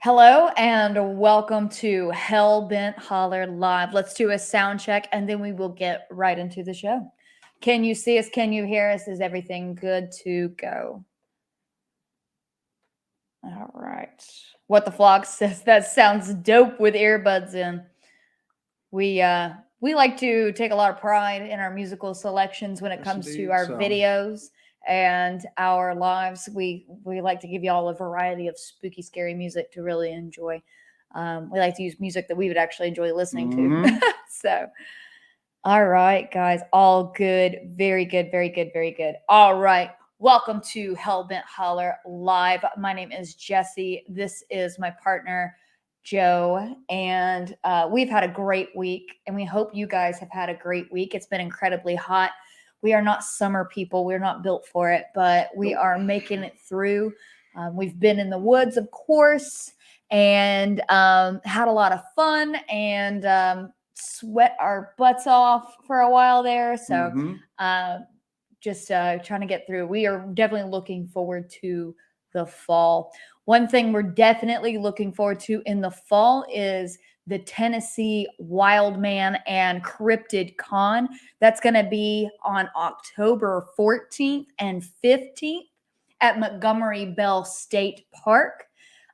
Hello and welcome to Hellbent Holler Live. Let's do a sound check and then we will get right into the show. Can you see us? Can you hear us? Is everything good to go? All right. What the Flock says, that sounds dope with earbuds in. We like to take a lot of pride in our musical selections when it comes to our videos and our lives. We like to give you all a variety of spooky, scary music to really enjoy. We like to use music that we would actually enjoy listening to. So, all right, guys, all good, very good, very good, very good. All right, welcome to Hellbent Holler Live. My name is Jesse. This is my partner, Joe, and we've had a great week, and we hope you guys have had a great week. It's been incredibly hot. We are not summer people. We're not built for it, but we are making it through. We've been in the woods, of course, and had a lot of fun and sweat our butts off for a while there. So just trying to get through. We are definitely looking forward to the fall. One thing we're definitely looking forward to in the fall is the Tennessee Wildman and Cryptid Con. That's going to be on October 14th and 15th at Montgomery Bell State Park.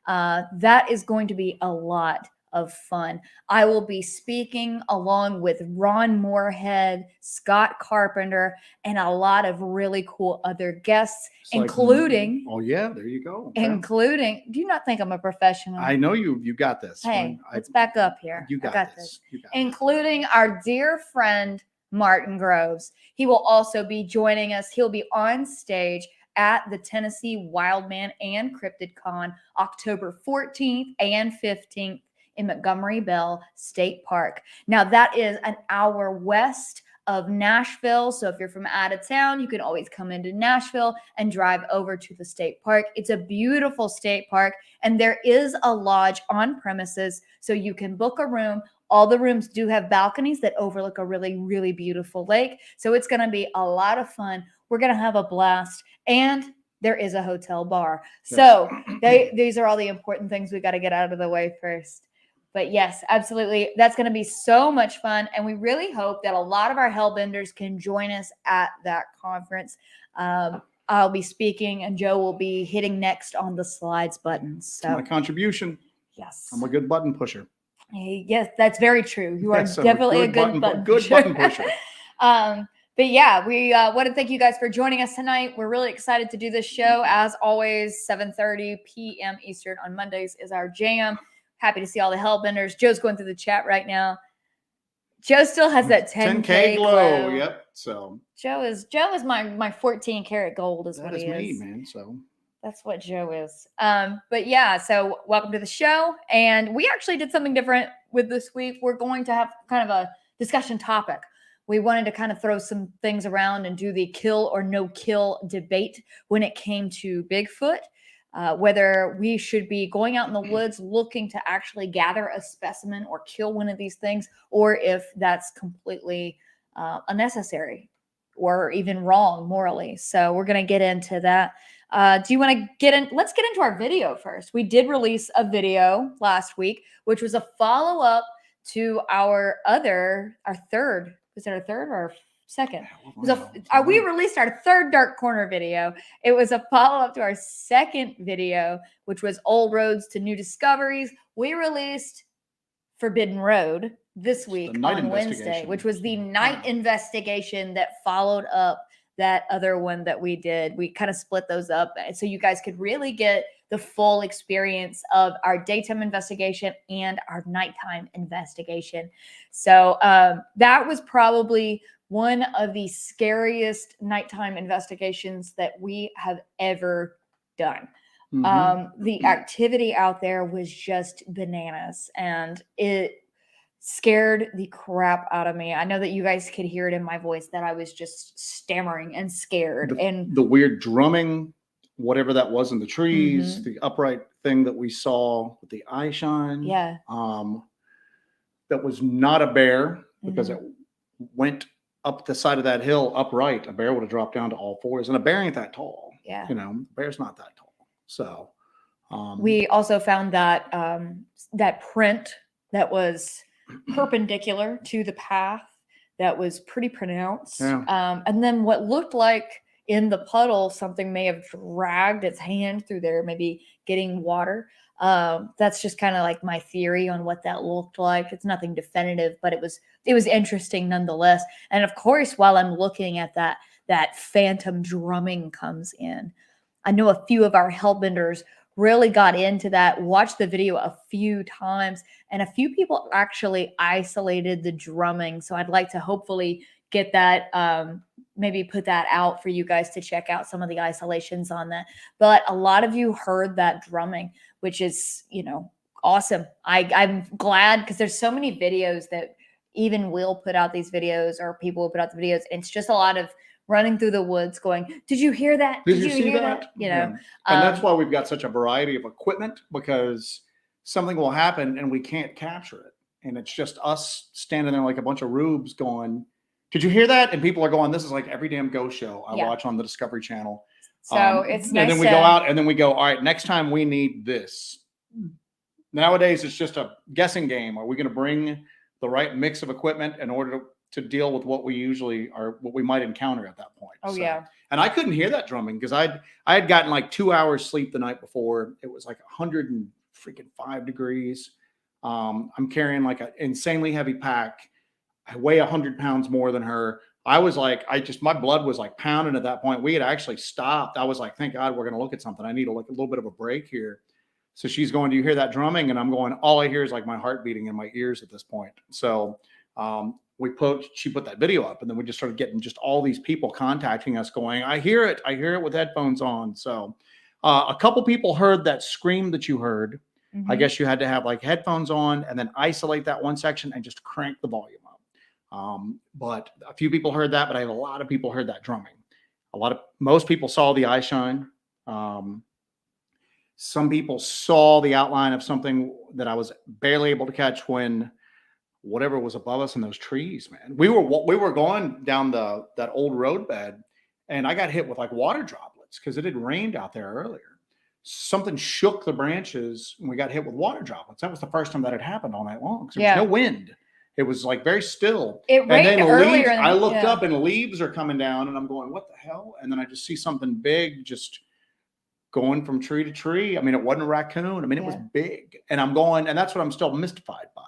That is going to be a lot of fun. I will be speaking along with Ron Moorhead, Scott Carpenter, and a lot of really cool other guests, including. Oh yeah, there you go. Including. Do you not think I'm a professional? I know you. You got this. Hey, let's back up here. You got this. You got including our dear friend Martin Groves. He will also be joining us. He'll be on stage at the Tennessee Wildman and Cryptid Con October 14th and 15th. In Montgomery Bell State Park. Now, that is an hour west of Nashville. So if you're from out of town, you can always come into Nashville and drive over to the state park. It's a beautiful state park, and there is a lodge on premises, so you can book a room. All the rooms do have balconies that overlook a really, really beautiful lake. So it's going to be a lot of fun. We're going to have a blast. And there is a hotel bar. So these are all the important things we got to get out of the way first. But yes, absolutely. That's going to be so much fun. And we really hope that a lot of our Hellbenders can join us at that conference. I'll be speaking and Joe will be hitting next on the slides button. So my contribution. Yes. I'm a good button pusher. Yes, that's very true. You are definitely a good button pusher. But yeah, we want to thank you guys for joining us tonight. We're really excited to do this show. As always, 7:30 p.m. Eastern on Mondays is our jam. Happy to see all the Hellbenders. Joe's going through the chat right now. Joe still has that 10K glow. Yep. So Joe is my 14 karat gold is what he is. That is me, man. So that's what Joe is. But yeah, so welcome to the show. And we actually did something different with this week. We're going to have kind of a discussion topic. We wanted to kind of throw some things around and do the kill or no kill debate when it came to Bigfoot. Whether we should be going out in the woods looking to actually gather a specimen or kill one of these things, or if that's completely unnecessary or even wrong morally. So we're going to get into that. Do you want to get in? Let's get into our video first. We did release a video last week, which was a follow-up to our third. Was it our third or our second? We released our third Dark Corner video. It was a follow-up to our second video, which was Old Roads to New Discoveries. We released Forbidden Road this week on Wednesday, which was the night investigation that followed up that other one that we did. We kind of split those up so you guys could really get the full experience of our daytime investigation and our nighttime investigation. So that was probably one of the scariest nighttime investigations that we have ever done. The activity out there was just bananas, and it scared the crap out of me. I know that you guys could hear it in my voice that I was just stammering and scared. And the weird drumming, whatever that was in the trees, the upright thing that we saw with the eye shine. Yeah. That was not a bear because it went up the side of that hill upright. A bear would have dropped down to all fours, and a bear ain't that tall. Yeah. You know, a bear's not that tall. So We also found that that print that was perpendicular to the path that was pretty pronounced. Yeah. And then what looked like in the puddle, something may have dragged its hand through there, maybe getting water. That's just kind of like my theory on what that looked like. It's nothing definitive, but it was interesting nonetheless. And of course, while I'm looking at that, that phantom drumming comes in. I know a few of our hellbenders really got into that, watched the video a few times, and a few people actually isolated the drumming. So I'd like to hopefully get that, maybe put that out for you guys to check out some of the isolations on that. But a lot of you heard that drumming, which is, you know, awesome. I'm glad, because there's so many videos that even will put out these videos, or people will put out the videos, and it's just a lot of running through the woods going, did you hear that? Did you see that? You know, and that's why we've got such a variety of equipment, because something will happen and we can't capture it. And it's just us standing there like a bunch of rubes going, did you hear that? And people are going, this is like every damn ghost show I watch on the Discovery Channel. So it's nice. And then we go out and then we go, all right, next time we need this. Nowadays, it's just a guessing game. Are we going to bring the right mix of equipment in order to deal with what we usually are, what we might encounter at that point? Oh, yeah. And I couldn't hear that drumming because I had gotten like 2 hours sleep the night before. It was like 105 degrees. I'm carrying like an insanely heavy pack. I weigh 100 pounds more than her. I was like, my blood was like pounding at that point. We had actually stopped. I was like, thank God we're going to look at something. I need to look a little bit of a break here. So she's going, do you hear that drumming? And I'm going, all I hear is like my heart beating in my ears at this point. So she put that video up, and then we just started getting just all these people contacting us going, I hear it with headphones on. So a couple people heard that scream that you heard. I guess you had to have like headphones on and then isolate that one section and just crank the volume up. But a few people heard that, but I have a lot of people heard that drumming. Most people saw the eye shine. Some people saw the outline of something that I was barely able to catch when whatever was above us in those trees, man. We were going down that old roadbed, and I got hit with like water droplets because it had rained out there earlier. Something shook the branches and we got hit with water droplets. That was the first time that had happened all night long. There was no wind. It was like very still. It rained and then earlier. I looked up and leaves are coming down, and I'm going, what the hell? And then I just see something big just going from tree to tree. I mean, it wasn't a raccoon. I mean, it was big. And I'm going, and that's what I'm still mystified by.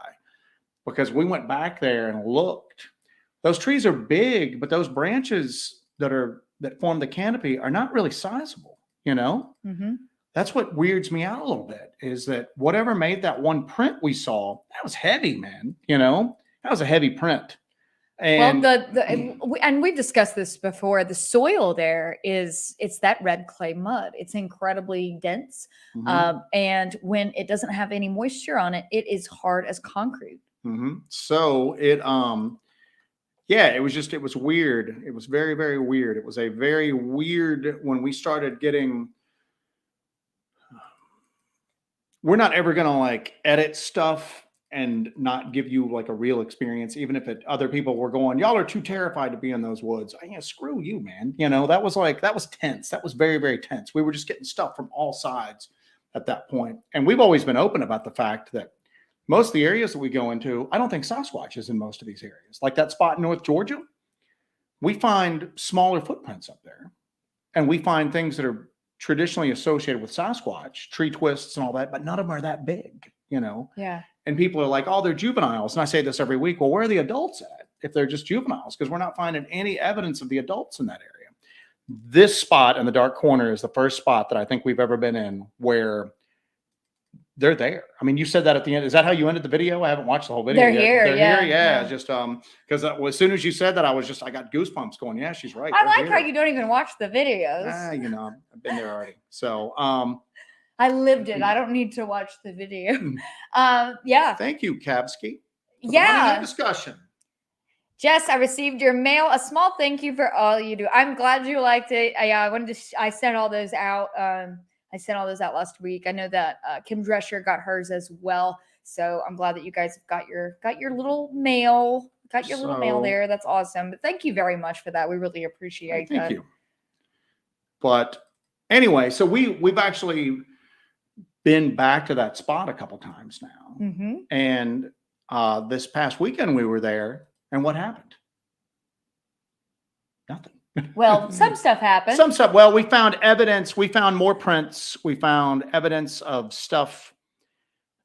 Because we went back there and looked. Those trees are big, but those branches that form the canopy are not really sizable, you know? Mm-hmm. That's what weirds me out a little bit, is that whatever made that one print we saw, that was heavy, man. You know, that was a heavy print. And and we've discussed this before. The soil there it's that red clay mud. It's incredibly dense. Mm-hmm. And when it doesn't have any moisture on it, it is hard as concrete. Mm-hmm. So it was weird. It was very, very weird. It was a very weird when we started getting. We're not ever going to like edit stuff and not give you like a real experience, even if other people were going, y'all are too terrified to be in those woods. Screw you, man. You know, that was tense. That was very, very tense. We were just getting stuff from all sides at that point. And we've always been open about the fact that most of the areas that we go into, I don't think Sasquatch is in most of these areas. Like that spot in North Georgia, we find smaller footprints up there. And we find things that are traditionally associated with Sasquatch, tree twists and all that, but none of them are that big, you know? Yeah. And people are like, oh, they're juveniles. And I say this every week. Well, where are the adults at if they're just juveniles? Because we're not finding any evidence of the adults in that area. This spot in the dark corner is the first spot that I think we've ever been in where they're there. I mean, you said that at the end. Is that how you ended the video? I haven't watched the whole video yet. They're here. Yeah. Just because as soon as you said that, I got goosebumps going. Yeah, she's right. I like how you don't even watch the videos. You know, I've been there already. So I lived it. I don't need to watch the video. Yeah. Thank you, Kabsky. Yeah. Discussion. Jess, I received your mail. A small thank you for all you do. I'm glad you liked it. I sent all those out. I sent all those out last week. I know that Kim Drescher got hers as well. So I'm glad that you guys have got your little mail. Little mail there. That's awesome. But thank you very much for that. We really appreciate that. Thank you. But anyway, so we've actually been back to that spot a couple times now. Mm-hmm. And this past weekend we were there, and what happened? Nothing. Well, some stuff happened. Some stuff. Well, we found evidence. We found more prints. We found evidence of stuff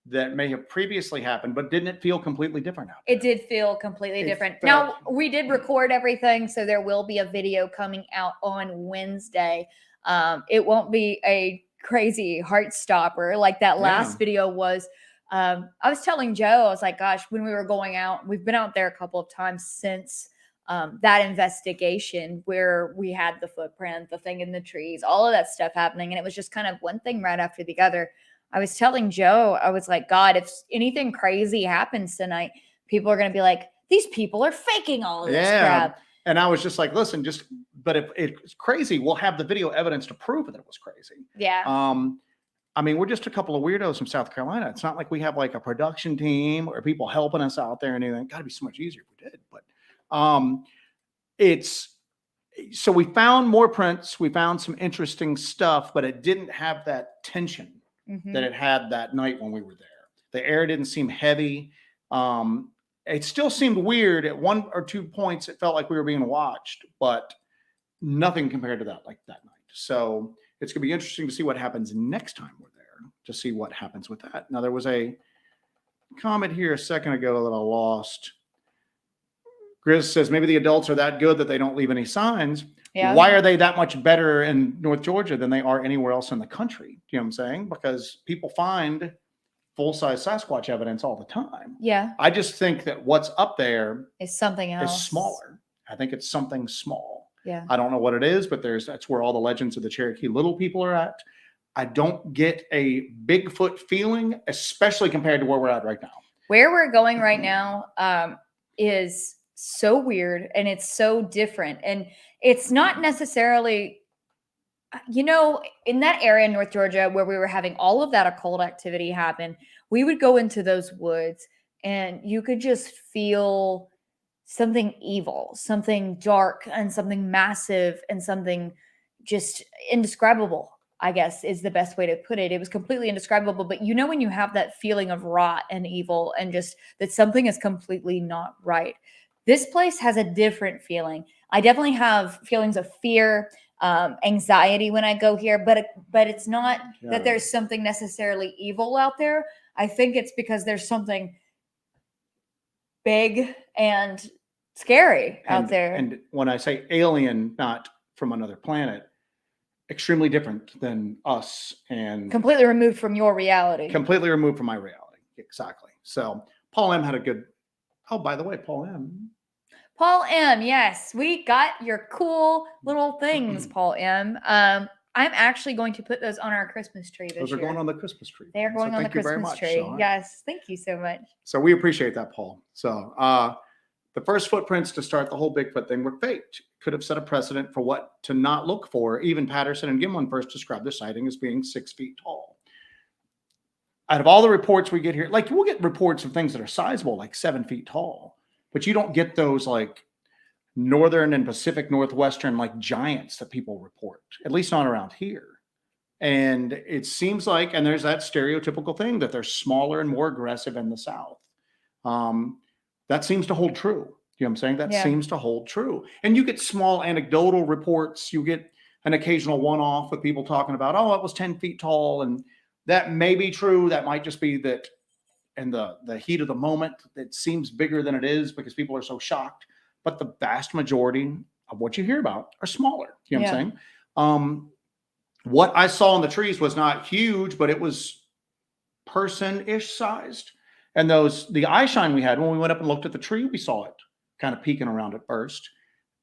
that may have previously happened, but didn't it feel completely different out there? It did feel completely different. felt- Now, we did record everything, so there will be a video coming out on Wednesday. It won't be a crazy heart stopper like that last Yeah. video was. I was telling Joe, I was like, gosh, when we were going out, we've been out there a couple of times since that investigation where we had the footprint, the thing in the trees, all of that stuff happening. And it was just kind of one thing right after the other. I was telling Joe, I was like, God, if anything crazy happens tonight, people are going to be like, these people are faking all of this crap. And I was just like, listen, but if it's crazy, we'll have the video evidence to prove that it was crazy. Yeah. I mean, we're just a couple of weirdos from South Carolina. It's not like we have like a production team or people helping us out there and anything. Got to be so much easier if we did. But so we found more prints. We found some interesting stuff, but it didn't have that tension that it had that night when we were there. The air didn't seem heavy. It still seemed weird at 1 or 2 points. It felt like we were being watched, but nothing compared to that like that night. So it's going to be interesting to see what happens next time we're there, to see what happens with that. Now, there was a comment here a second ago that I lost. Grizz says maybe the adults are that good that they don't leave any signs. Yeah. Why are they that much better in North Georgia than they are anywhere else in the country? Do you know what I'm saying? Because people find full-size Sasquatch evidence all the time. Yeah. I just think that what's up there It's something else. is smaller. I think it's something small. Yeah. I don't know what it is, but that's where all the legends of the Cherokee Little people are at. I don't get a Bigfoot feeling, especially compared to where we're at right now. Where we're going right now is so weird and it's so different. And it's not necessarily, in that area in North Georgia where we were having all of that occult activity happen, we would go into those woods and you could just feel something evil, something dark, and something massive, and something just indescribable, I guess is the best way to put it. It was completely indescribable, but when you have that feeling of rot and evil and just that something is completely not right. This place has a different feeling. I definitely have feelings of fear, anxiety when I go here, but it's not that there's something necessarily evil out there. I think it's because there's something big and scary out there. And when I say alien, not from another planet, extremely different than us and completely removed from your reality. Completely removed from my reality. Exactly. So Paul M had a good, by the way, Paul M, yes, we got your cool little things, Paul M. I'm actually going to put those on our Christmas tree this year. Those are going on the Christmas tree. They are going on the Christmas tree. So, yes, thank you so much. So we appreciate that, Paul. So the first footprints to start the whole Bigfoot thing were faked. Could have set a precedent for what to not look for. Even Patterson and Gimlin first described the sighting as being 6 feet tall. Out of all the reports we get here, like we'll get reports of things that are sizable, like 7 feet tall, but you don't get those like northern and Pacific Northwestern like giants that people report, at least not around here. And it seems like, and there's that stereotypical thing that they're smaller and more aggressive in the South. That seems to hold true. You know what I'm saying? That seems to hold true. And you get small anecdotal reports. You get an occasional one-off with people talking about, it was 10 feet tall. And that may be true. That might just be that in the heat of the moment, it seems bigger than it is because people are so shocked. But the vast majority of what you hear about are smaller. You know what I'm saying? What I saw in the trees was not huge, but it was person-ish sized. And the eye shine we had when we went up and looked at the tree, we saw it kind of peeking around at first.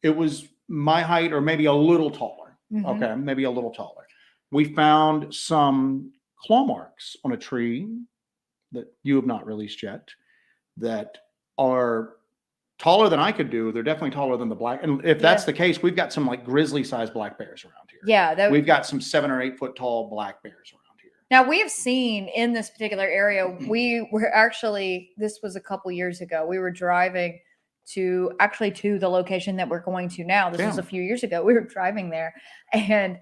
It was my height or maybe a little taller. Okay, maybe a little taller. We found some claw marks on a tree that you have not released yet that are taller than I could do. They're definitely taller than the black. And if that's the case, we've got some like grizzly-sized black bears around here. Yeah. We've got some 7 or 8 foot tall black bears around here. Now, we have seen in this particular area, we were actually, this was a couple years ago, we were driving to the location that we're going to now. This was a few years ago. We were driving there, and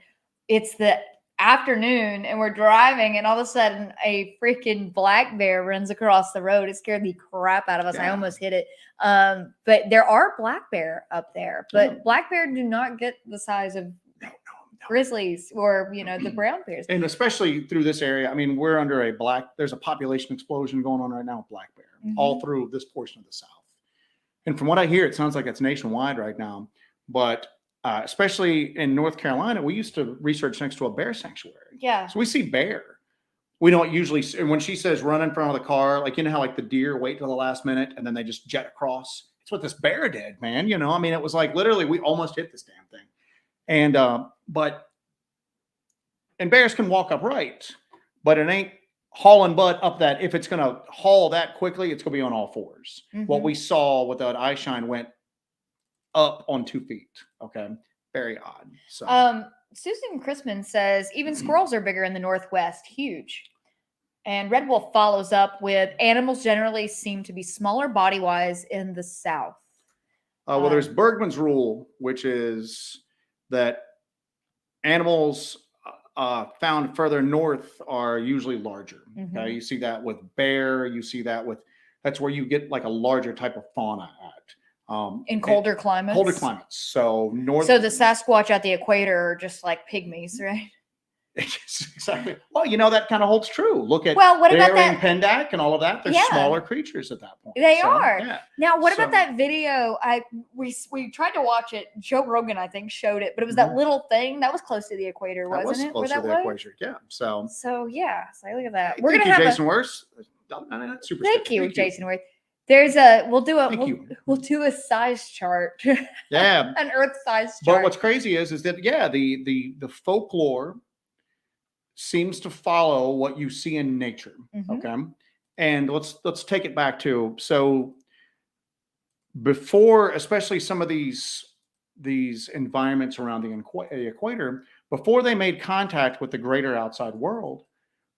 it's the afternoon and we're driving and all of a sudden a freaking black bear runs across the road. It scared the crap out of us. I almost hit it. But there are black bear up there, but black bear do not get the size of grizzlies or, you know, the brown bears. And especially through this area. I mean, we're under there's a population explosion going on right now with black bear all through this portion of the South. And from what I hear, it sounds like it's nationwide right now. But especially in North Carolina, we used to research next to a bear sanctuary. Yeah. So we see bear. We don't usually, and when she says run in front of the car, like, you know how like the deer wait till the last minute and then they just jet across. It's what this bear did, man. You know, I mean, it was like literally we almost hit this damn thing. And and bears can walk upright, but it ain't hauling butt up that. If it's going to haul that quickly, it's going to be on all fours. What we saw with that eye shine went up on 2 feet. Okay. Very odd. So, Susan Chrisman says even squirrels are bigger in the Northwest. Huge. And Red Wolf follows up with animals generally seem to be smaller body wise in the South. Well, there's Bergman's rule, which is that animals found further north are usually larger. Okay, you see that with bear. You see that with that's where you get like a larger type of fauna at. In colder climates. Colder climates. So north. So the Sasquatch at the equator are just like pygmies, right? Exactly. Well, you know, that kind of holds true. Look at what about that Pendak and all of that. They're smaller creatures at that point. They are. Yeah. Now, what about that video? We tried to watch it. Joe Rogan, I think, showed it, but it was that little thing that was close to the equator, wasn't it? Close to the equator. Yeah. So yeah. So look at that. We're gonna have Jason Worth. Thank you, Jason Worth. We'll do a size chart. Yeah. An Earth size chart. But what's crazy is that the folklore seems to follow what you see in nature. Okay. And let's take it back to, so before, especially some of these environments around the equator, before they made contact with the greater outside world,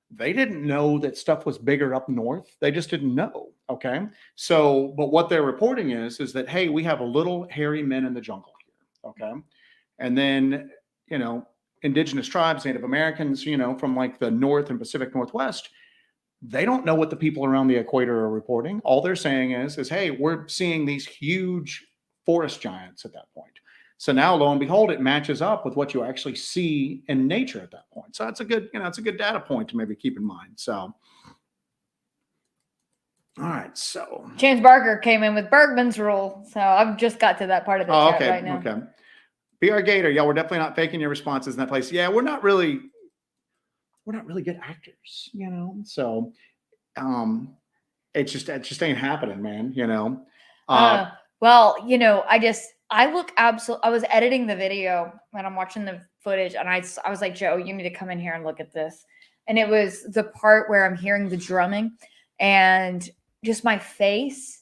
they didn't know that stuff was bigger up north. They just didn't know. Okay. So, but what they're reporting is that, hey, we have a little hairy men in the jungle here. Okay. And then, you know, indigenous tribes, Native Americans, you know, from like the North and Pacific Northwest, they don't know what the people around the equator are reporting. All they're saying is, hey, we're seeing these huge forest giants at that point. So now, lo and behold, it matches up with what you actually see in nature at that point. So that's a good, it's a good data point to maybe keep in mind. So, all right. So James Barker came in with Bergman's rule. So I've just got to that part of the chat right now. Okay. BR Gator, yeah, we're definitely not faking your responses in that place. Yeah, we're not really good actors, you know. So, it just ain't happening, man. You know. Well, you know, I was editing the video when I'm watching the footage, and I was like, Joe, you need to come in here and look at this. And it was the part where I'm hearing the drumming, and just my face.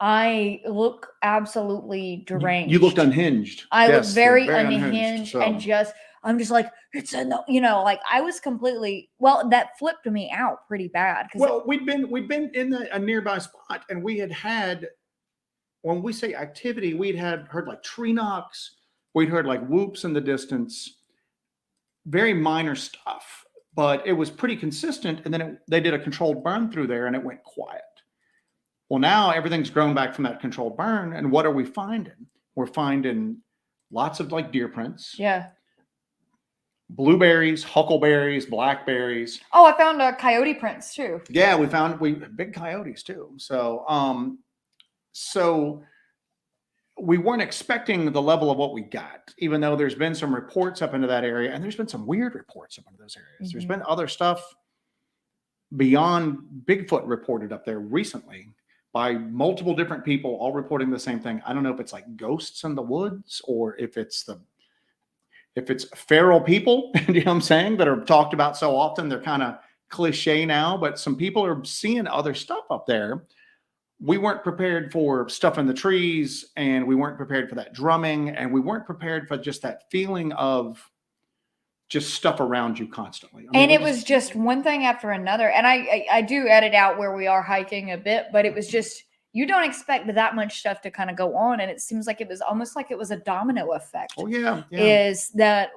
I look absolutely deranged. You looked unhinged. I look very unhinged so. And I'm just like, you know, like I was completely, that flipped me out pretty bad. Well, we'd been in a nearby spot, and we had, when we say activity, we'd heard like tree knocks. We'd heard like whoops in the distance, very minor stuff, but it was pretty consistent. And then they did a controlled burn through there, and it went quiet. Well, now everything's grown back from that controlled burn. And what are we finding? We're finding lots of like deer prints. Yeah. Blueberries, huckleberries, blackberries. Oh, I found coyote prints too. Yeah, we found big coyotes too. So, so we weren't expecting the level of what we got, even though there's been some reports up into that area, and there's been some weird reports up into those areas. There's been other stuff beyond Bigfoot reported up there recently by multiple different people, all reporting the same thing. I don't know if it's like ghosts in the woods or if it's feral people, you know what I'm saying, that are talked about so often. They're kind of cliche now, but some people are seeing other stuff up there. We weren't prepared for stuff in the trees, and we weren't prepared for that drumming, and we weren't prepared for just that feeling of just stuff around you constantly. And it was just one thing after another. And I do edit out where we are hiking a bit, but it was just, you don't expect that much stuff to kind of go on. And it seems like it was almost like it was a domino effect. Oh, yeah. Is that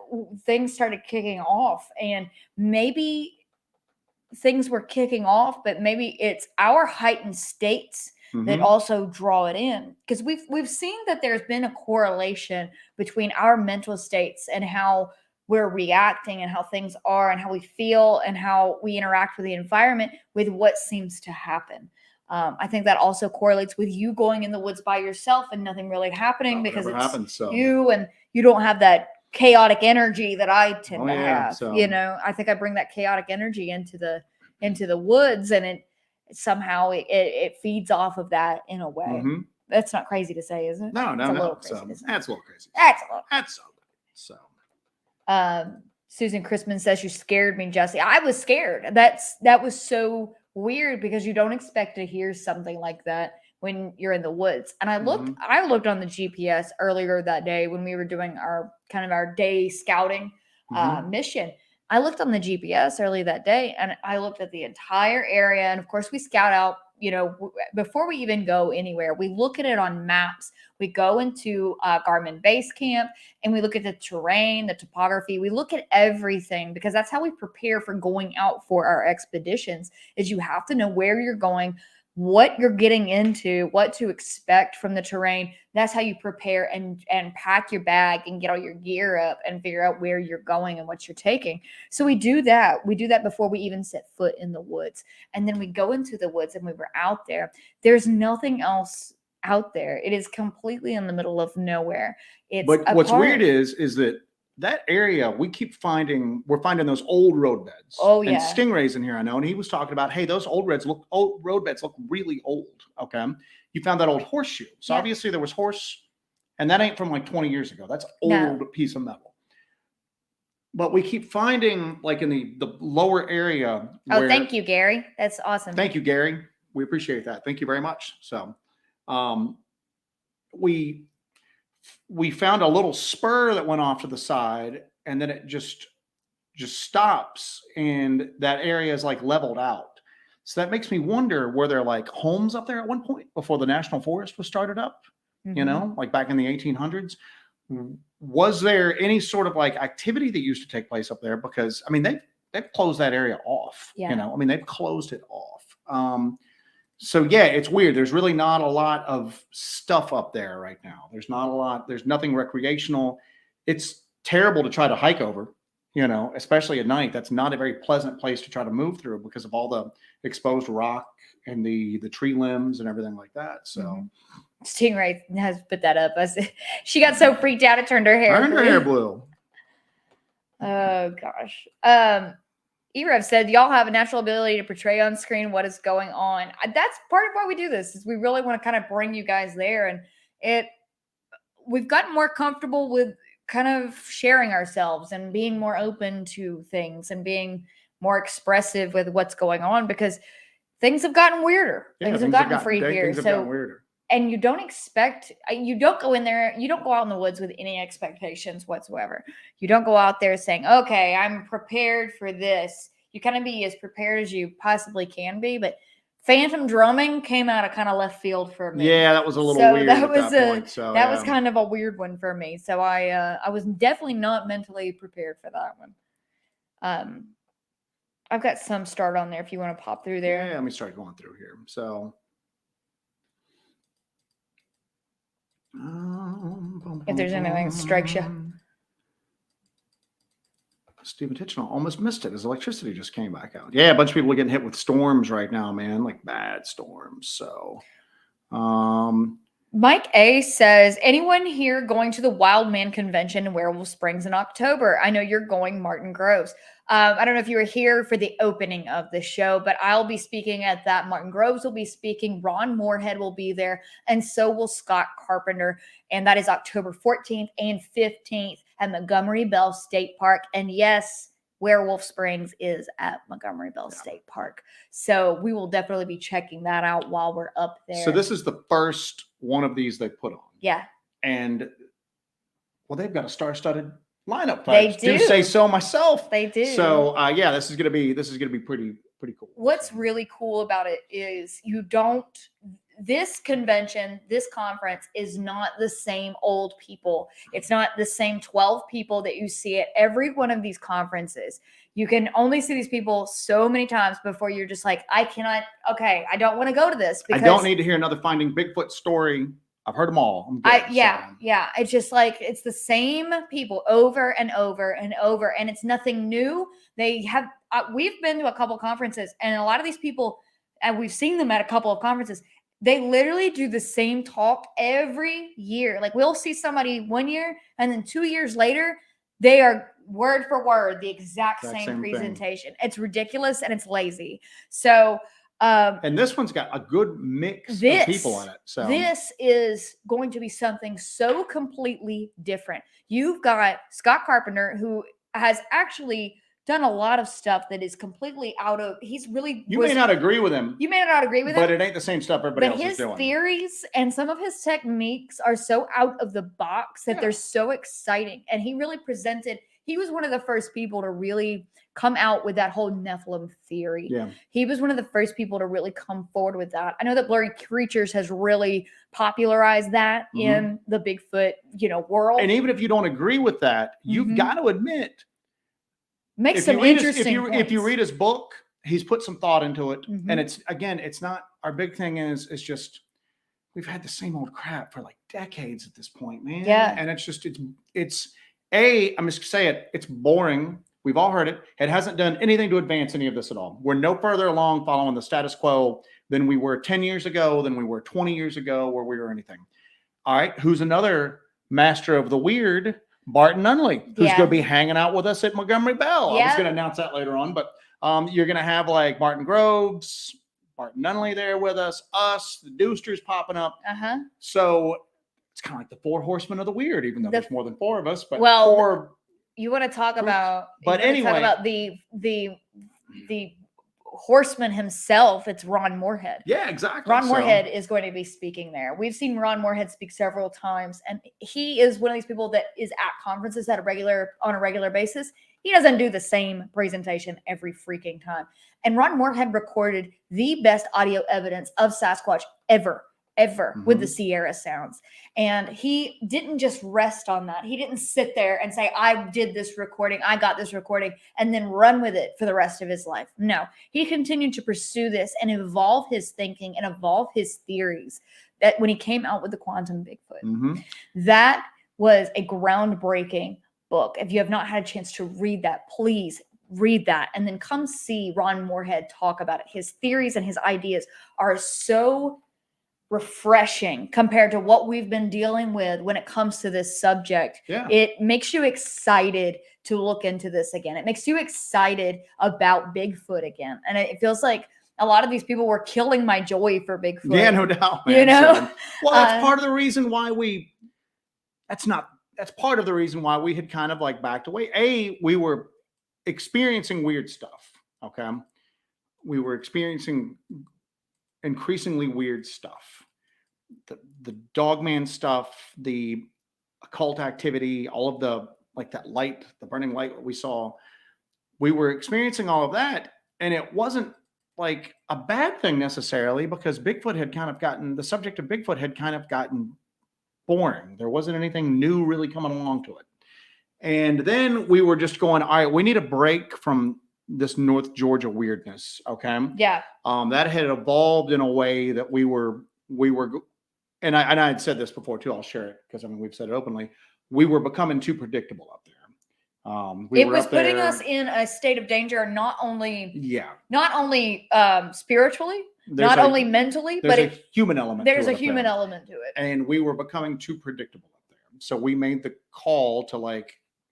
things started kicking off, and maybe things were kicking off, but maybe it's our heightened states that also draw it in, because we've seen that there's been a correlation between our mental states and how we're reacting and how things are and how we feel and how we interact with the environment with what seems to happen. I think that also correlates with you going in the woods by yourself and nothing really happening, because it's you, and you don't have that chaotic energy that I tend to have. So. I think I bring that chaotic energy into the woods, and it somehow it feeds off of that in a way. That's not crazy to say, is it? No. That's a little crazy. That's so. Susan Christman says, you scared me, Jesse. I was scared. That was so weird, because you don't expect to hear something like that when you're in the woods. And I looked on the GPS earlier that day when we were doing our day scouting mission. I looked on the GPS early that day, and I looked at the entire area. And of course, we scout out, before we even go anywhere, we look at it on maps. We go into Garmin Base Camp, and we look at the terrain, the topography. We look at everything, because that's how we prepare for going out for our expeditions. Is you have to know where you're going, what you're getting into, what to expect from the terrain. That's how you prepare and pack your bag and get all your gear up and figure out where you're going and what you're taking. So we do that. We do that before we even set foot in the woods. And then we go into the woods, and we were out there. There's nothing else out there. It is completely in the middle of nowhere. But what's weird is that area, we're finding those old road beds. Oh, yeah. And Stingray's in here, I know. And he was talking about, hey, those old road beds look really old. Okay. You found that old horseshoe. So obviously there was horse, and that ain't from like 20 years ago. That's old piece of metal. But we keep finding, like, in the lower area. Thank you, Gary. That's awesome. Thank you, Gary. We appreciate that. Thank you very much. So we found a little spur that went off to the side, and then it just stops, and that area is like leveled out. So that makes me wonder, were there like homes up there at one point before the National Forest was started up? Like back in the 1800s? Was there any sort of like activity that used to take place up there? Because I mean, they've closed that area off. They've closed it off. So yeah, it's weird. There's really not a lot of stuff up there right now. There's not a lot. There's nothing recreational. It's terrible to try to hike over, especially at night. That's not a very pleasant place to try to move through, because of all the exposed rock and the tree limbs and everything like that. So Stingray has put that up. She got so freaked out it turned her hair blue. Oh gosh. Erev said, y'all have a natural ability to portray on screen what is going on. That's part of why we do this, is we really want to kind of bring you guys there. And we've gotten more comfortable with kind of sharing ourselves and being more open to things and being more expressive with what's going on, because things have gotten weirder. Things have gotten freakier. Weirder. And you don't go in there, you don't go out in the woods with any expectations whatsoever. You don't go out there saying, okay, I'm prepared for this. You kind of be as prepared as you possibly can be. But phantom drumming came out of kind of left field for me. Yeah, that was a little weird at that point. So that was kind of a weird one for me. So I was definitely not mentally prepared for that one. I've got some start on there if you want to pop through there. Yeah, let me start going through here. So if there's anything that strikes you. Stephen Tichenall almost missed it. His electricity just came back out. Yeah, a bunch of people are getting hit with storms right now, man, like bad storms. So Mike A says, anyone here going to the Wild Man Convention in Werewolf Springs in October? I know you're going, Martin Groves. I don't know if you were here for the opening of the show, but I'll be speaking at that. Martin Groves will be speaking. Ron Moorhead will be there. And so will Scott Carpenter. And that is October 14th and 15th at Montgomery Bell State Park. And yes, Werewolf Springs is at Montgomery Bell State Park. So we will definitely be checking that out while we're up there. So this is the first one of these they put on. Yeah. And well, they've got a star-studded lineup. They do. Say so myself. They do. So yeah, this is gonna be pretty cool. What's really cool about it is this convention, this conference is not the same old people. It's not the same 12 people that you see at every one of these conferences. You can only see these people so many times before you're just like, I don't want to go to this. I don't need to hear another Finding Bigfoot story. I've heard them all. I'm good, yeah. It's just like, it's the same people over and over and over, and it's nothing new. They have, we've been to a couple conferences, and a lot of these people, and we've seen them at a couple of conferences, they literally do the same talk every year. Like, we'll see somebody 1 year, and then 2 years later, they are word for word the exact same presentation. It's ridiculous and it's lazy. So, and this one's got a good mix of people in it. So this is going to be something so completely different. You've got Scott Carpenter, who has actually done a lot of stuff that is completely out of, you may not agree with him. You may not agree with him. But it ain't the same stuff everybody else is doing. His theories and some of his techniques are so out of the box that they're so exciting. And he really he was one of the first people to really come out with that whole Nephilim theory. Yeah. He was one of the first people to really come forward with that. I know that Blurry Creatures has really popularized that in the Bigfoot, world. And even if you don't agree with that, you've got to admit, makes some interesting if you read his book, he's put some thought into it. And it's not, our big thing is just, we've had the same old crap for like decades at this point, man. Yeah. And it's just, I'm just gonna say it, it's boring. We've all heard it. It hasn't done anything to advance any of this at all. We're no further along following the status quo than we were 10 years ago, than we were 20 years ago, or we were anything. All right. Who's another master of the weird? Barton Nunley, who's going to be hanging out with us at Montgomery Bell. I was going to announce that later on, but you're going to have like Martin Groves, Barton Nunley there with us, the Dooster's popping up. So it's kind of like the four horsemen of the weird, even though there's more than four of us. But you want to talk about, the horseman himself. It's Ron Moorhead. Yeah, exactly. Ron Moorhead is going to be speaking there. We've seen Ron Moorhead speak several times, and he is one of these people that is at conferences on a regular basis. He doesn't do the same presentation every freaking time. And Ron Moorhead recorded the best audio evidence of Sasquatch ever with the Sierra sounds. And he didn't just rest on that. He didn't sit there and say, I did this recording, I got this recording, and then run with it for the rest of his life. No, he continued to pursue this and evolve his thinking and evolve his theories. That when he came out with the Quantum Bigfoot, that was a groundbreaking book. If you have not had a chance to read that, please read that, and then come see Ron Moorhead talk about it. His theories and his ideas are so refreshing compared to what we've been dealing with when it comes to this subject. It makes you excited to look into this again. It makes you excited about Bigfoot again. And it feels like a lot of these people were killing my joy for Bigfoot. Yeah, no doubt, man. Well, that's part of the reason why that's part of the reason why we had kind of like backed away. We were experiencing weird stuff. Okay. We were experiencing increasingly weird stuff. The Dogman stuff, the occult activity, all of the, like that light, the burning light that we saw, we were experiencing all of that. And it wasn't like a bad thing necessarily, because the subject of Bigfoot had kind of gotten boring. There wasn't anything new really coming along to it. And then we were just going, all right, we need a break from this North Georgia weirdness. Okay. Yeah. That had evolved in a way that we were, and I had said this before too. I'll share it because we've said it openly. We were becoming too predictable up there. It was putting us in a state of danger, not only spiritually, not only mentally, but a human element. There's a human element to it. And we were becoming too predictable up there. So we made the call to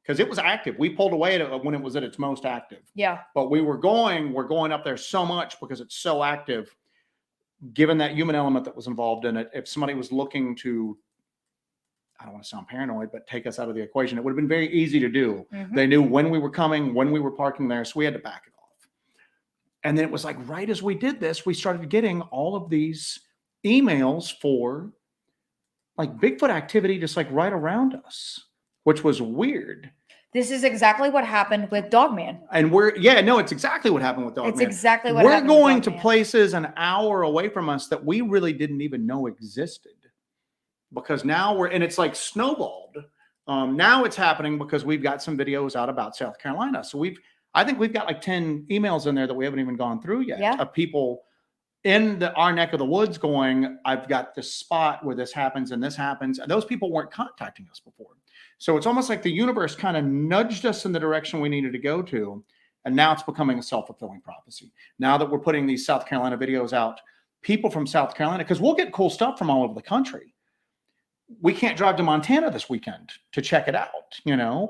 because it was active. We pulled away when it was at its most active. Yeah. But we're going up there so much because it's so active, given that human element that was involved in it. If somebody was looking to, I don't want to sound paranoid, but take us out of the equation, it would have been very easy to do. They knew when we were coming, when we were parking there. So we had to back it off. And then it was like, right as we did this, we started getting all of these emails for like Bigfoot activity, just like right around us, which was weird. This is exactly what happened with Dogman. And it's exactly what happened with Dogman. It's exactly what we're happened going with to Dogman. places an hour away from us that we really didn't even know existed, because now and it's like snowballed. Now it's happening because we've got some videos out about South Carolina. So I think we've got like 10 emails in there that we haven't even gone through yet of people in our neck of the woods going, I've got this spot where this happens and this happens. And those people weren't contacting us before. So it's almost like the universe kind of nudged us in the direction we needed to go to. And now it's becoming a self-fulfilling prophecy. Now that we're putting these South Carolina videos out, people from South Carolina, because we'll get cool stuff from all over the country. We can't drive to Montana this weekend to check it out,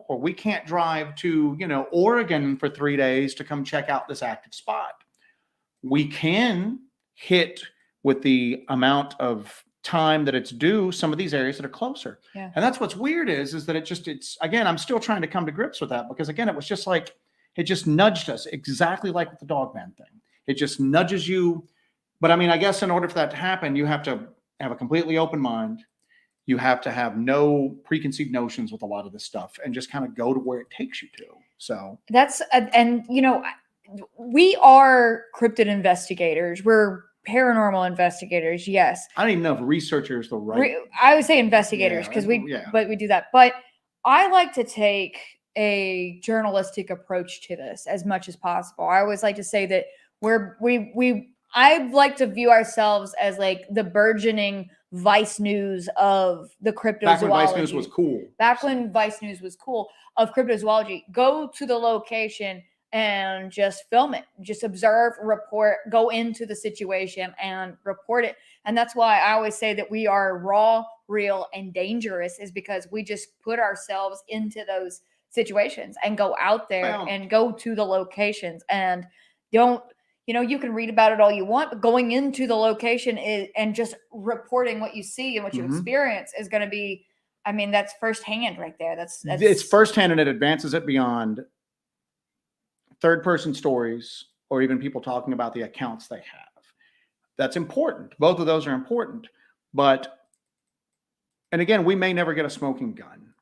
or we can't drive to, Oregon for 3 days to come check out this active spot. We can hit with the amount of time that it's due some of these areas that are closer. Yeah. And that's what's weird is that it's again, I'm still trying to come to grips with that, because again, it was just like, it just nudged us exactly like with the Dogman thing. It just nudges you. But I mean, I guess in order for that to happen, you have to have a completely open mind. You have to have no preconceived notions with a lot of this stuff and just kind of go to where it takes you to. So that's, and we are cryptid investigators. We're paranormal investigators. Yes. I don't even know if researcher is the right. I would say investigators because we do that. But I like to take a journalistic approach to this as much as possible. I always like to say that I like to view ourselves as like the burgeoning Vice News of the cryptozoology. Back when Vice News was cool. Back when Vice News was cool of cryptozoology. Go to the location and just film it. Just observe, report, go into the situation and report it. And that's why I always say that we are raw, real, and dangerous, is because we just put ourselves into those situations and go out there and go to the locations and don't, you can read about it all you want, but going into the location and just reporting what you see and what you experience is going to be, I mean, that's firsthand right there. It's firsthand, and it advances it beyond third-person stories or even people talking about the accounts they have. That's important. Both of those are important. And again, we may never get a smoking gun.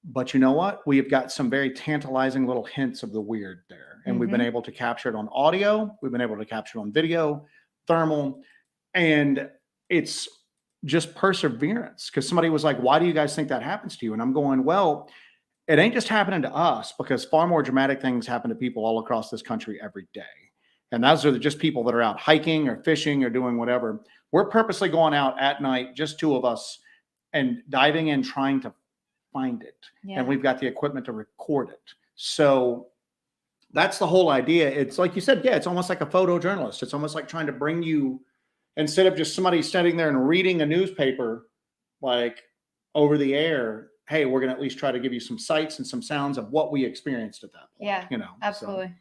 But you know what? We have got some very tantalizing little hints of the weird there. And we've been able to capture it on audio. We've been able to capture it on video, thermal. And it's just perseverance. Because somebody was like, why do you guys think that happens to you? And I'm going, well, it ain't just happening to us, because far more dramatic things happen to people all across this country every day. And those are just people that are out hiking or fishing or doing whatever. We're purposely going out at night, just two of us, and diving in, trying to find it. And we've got the equipment to record it. So that's the whole idea. It's like you said, it's almost like a photojournalist. It's almost like trying to bring you, instead of just somebody standing there and reading a newspaper, like over the air, hey, we're going to at least try to give you some sights and some sounds of what we experienced at that point. Yeah, absolutely. So.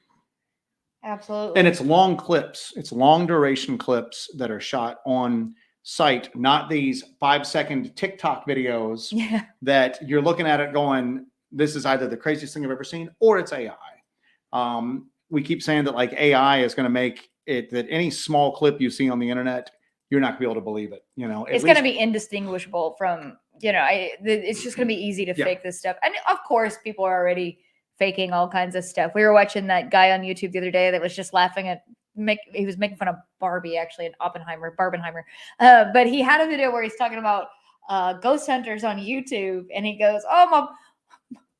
Absolutely. And it's long clips. It's long duration clips that are shot on site, not these 5-second TikTok videos that you're looking at it going, this is either the craziest thing I've ever seen or it's AI. We keep saying that like AI is going to make it that any small clip you see on the internet, you're not going to be able to believe it. It's going to be indistinguishable from, it's just going to be easy to fake this stuff. And of course, people are already faking all kinds of stuff. We were watching that guy on YouTube the other day that was just laughing at, he was making fun of Barbie, actually, and Barbenheimer. But he had a video where he's talking about ghost hunters on YouTube, and he goes, oh,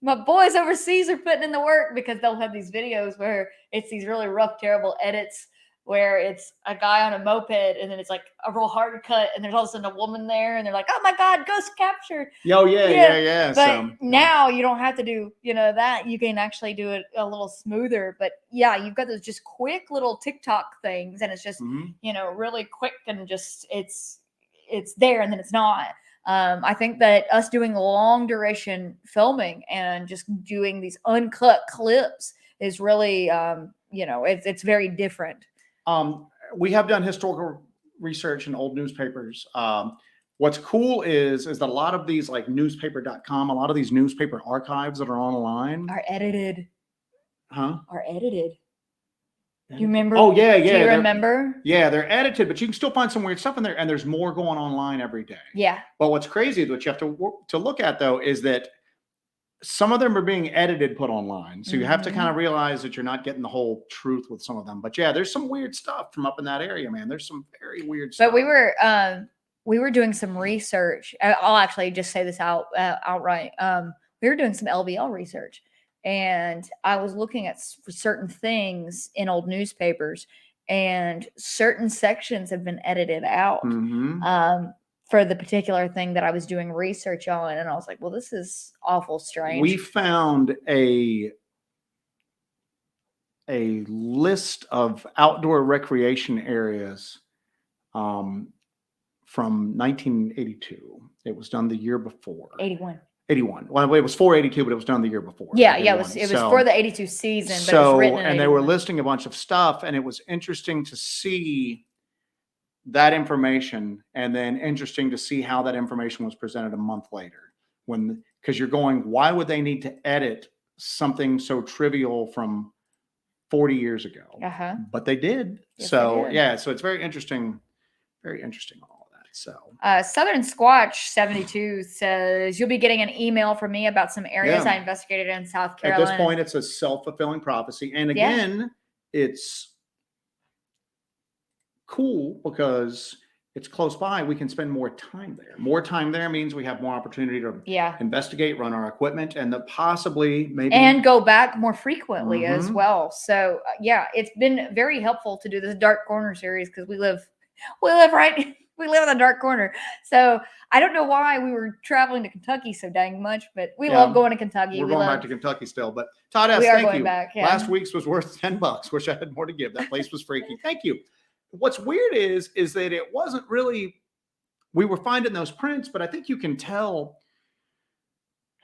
my boys overseas are putting in the work, because they'll have these videos where it's these really rough, terrible edits where it's a guy on a moped and then it's like a real hard cut and there's all of a sudden a woman there and they're like, oh my God, ghost captured. Yeah. But now you don't have to do, that. You can actually do it a little smoother. But yeah, you've got those just quick little TikTok things and it's just, really quick and just it's there and then it's not. I think that us doing long duration filming and just doing these uncut clips is really, it's very different. We have done historical research in old newspapers. What's cool is that a lot of these, like newspaper.com, a lot of these newspaper archives that are online are edited. Are edited. Do you remember? Oh yeah, Do you remember? Yeah, they're edited, but you can still find some weird stuff in there, and there's more going online every day. Yeah. But what's crazy, what you have to look at though, is that some of them are being edited, put online. So you have to kind of realize that you're not getting the whole truth with some of them. But yeah, there's some weird stuff from up in that area, man. There's some very weird stuff. But we were doing some research. I'll actually just say this outright. We were doing some LBL research, and I was looking at certain things in old newspapers, and certain sections have been edited out. For the particular thing that I was doing research on. And I was like, well, this is awful strange. We found a list of outdoor recreation areas from 1982. It was done the year before. 81. Well, it was for 82, but it was done the year before. Yeah, it was for the 82 season. But it was written in 81. They were listing a bunch of stuff, and it was interesting to see that information, and then interesting to see how that information was presented a month later, because you're going, why would they need to edit something so trivial from 40 years ago? But they did. Yes, so they did. Yeah, so it's very interesting all of that. So Southern Squatch 72 says, you'll be getting an email from me about some areas I investigated in South Carolina. At this point, it's a self-fulfilling prophecy, and again, it's cool because it's close by. We can spend more time there. More time there means we have more opportunity to investigate, run our equipment, and possibly maybe and go back more frequently as well. So yeah, it's been very helpful to do this Dark Corner series because we live in a dark corner. So I don't know why we were traveling to Kentucky so dang much, but we love going to Kentucky. We're going back to Kentucky still. But Todd S., thank you. Back, Last week's was worth $10. Wish I had more to give. That place was freaky. Thank you. What's weird is that it wasn't really, we were finding those prints, but I think you can tell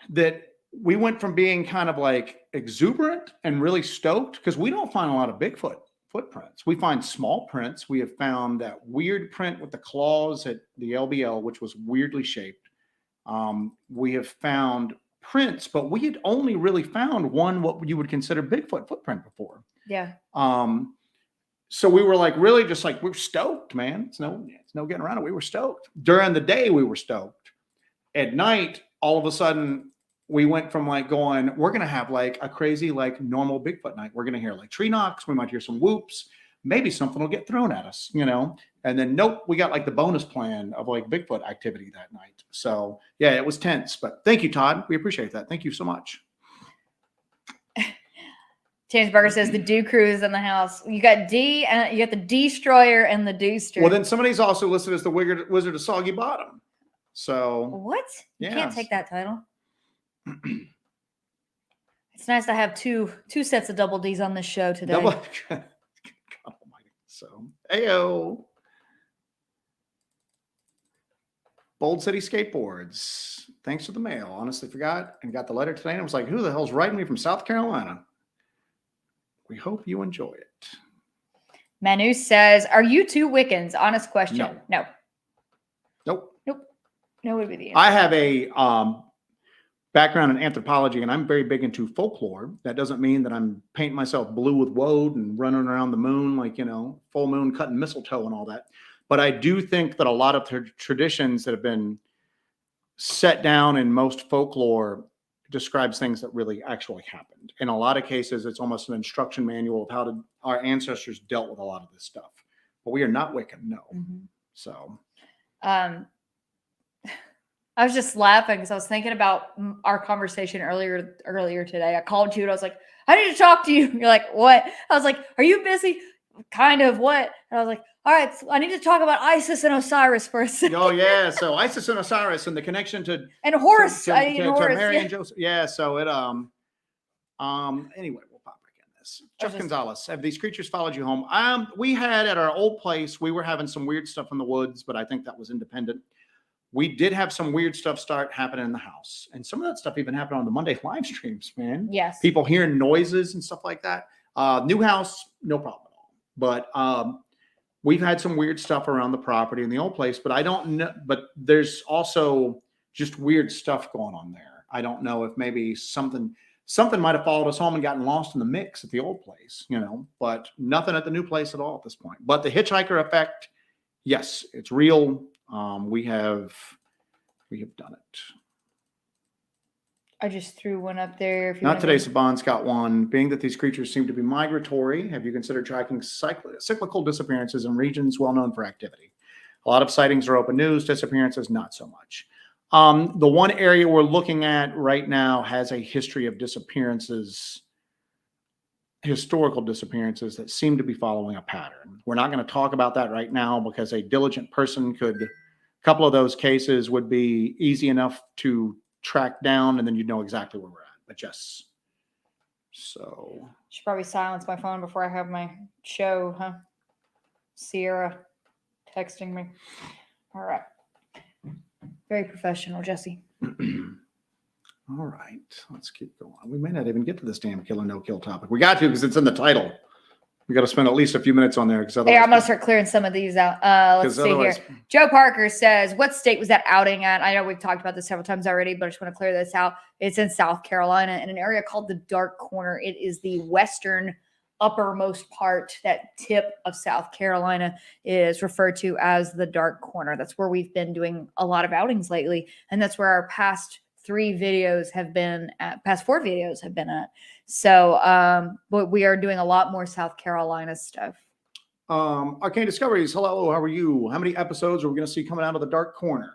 that we went from being kind of like exuberant and really stoked, because we don't find a lot of Bigfoot footprints. We find small prints. We have found that weird print with the claws at the LBL, which was weirdly shaped. We have found prints, but we had only really found one, what you would consider Bigfoot footprint before. Yeah. So we were like, really just like, we're stoked, man. It's no getting around it. We were stoked. During the day, we were stoked. At night, all of a sudden, we went from like going, we're going to have like a crazy, like normal Bigfoot night. We're going to hear like tree knocks. We might hear some whoops. Maybe something will get thrown at us, And then, nope, we got like the bonus plan of like Bigfoot activity that night. So yeah, it was tense, but thank you, Todd. We appreciate that. Thank you so much. James Berger says the Dew crew is in the house. You got D, and you got the Destroyer and the Dewster. Well, then somebody's also listed as the Wizard of Soggy Bottom. So what? You can't take that title. It's nice to have two sets of double D's on this show today. God almighty. So, ayo. Bold City Skateboards. Thanks for the mail. Honestly forgot and got the letter today, and I was like, who the hell's writing me from South Carolina? We hope you enjoy it. Manu says, are you two Wiccans? Honest question. No. Nope. No would be the answer. I have a background in anthropology, and I'm very big into folklore. That doesn't mean that I'm painting myself blue with woad and running around the moon like, full moon cutting mistletoe and all that. But I do think that a lot of traditions that have been set down in most folklore describes things that really actually happened. In a lot of cases, it's almost an instruction manual of how our ancestors dealt with a lot of this stuff. But we are not Wiccan, no. So, I was just laughing because I was thinking about our conversation earlier today. I called you and I was like, I need to talk to you. You're like, what? I was like, are you busy? Kind of. What? And I was like, all right, so I need to talk about Isis and Osiris for a second. Oh yeah, so Isis and Osiris and the connection to Horus, to Mary and Joseph. Yeah, so it anyway, we'll pop back in this. Jeff Gonzalez, have these creatures followed you home? We had at our old place, we were having some weird stuff in the woods, but I think that was independent. We did have some weird stuff start happening in the house, and some of that stuff even happened on the Monday live streams, man. Yes, people hearing noises and stuff like that. New house, no problem at all, but we've had some weird stuff around the property in the old place, but I don't know. But there's also just weird stuff going on there. I don't know if maybe something. something might have followed us home and gotten lost in the mix at the old place, but nothing at the new place at all at this point. But the hitchhiker effect, yes, it's real. We have done it. I just threw one up there. If you Not today, Saban's got one. Being that these creatures seem to be migratory, have you considered tracking cyclical disappearances in regions well known for activity? A lot of sightings are open news, disappearances, not so much. The one area we're looking at right now has a history of disappearances, historical disappearances that seem to be following a pattern. We're not going to talk about that right now because a diligent person a couple of those cases would be easy enough to track down, and then you'd know exactly where we're at. But yes. So. Should probably silence my phone before I have my show, huh? Sierra texting me. All right. Very professional, Jesse. All right, let's keep going. We may not even get to this damn kill or no kill topic. We got to because it's in the title. We got to spend at least a few minutes on there because otherwise. Hey, I'm gonna start clearing some of these out. Let's see here. Joe Parker says, "What state was that outing at?" I know we've talked about this several times already, but I just want to clear this out. It's in South Carolina in an area called the Dark Corner. It is the western uppermost part. That tip of South Carolina is referred to as the Dark Corner. That's where we've been doing a lot of outings lately, and that's where our past 3 videos have been at, past 4 videos have been at. So, but we are doing a lot more South Carolina stuff. Arcane Discoveries. Hello, how are you? How many episodes are we going to see coming out of the Dark Corner?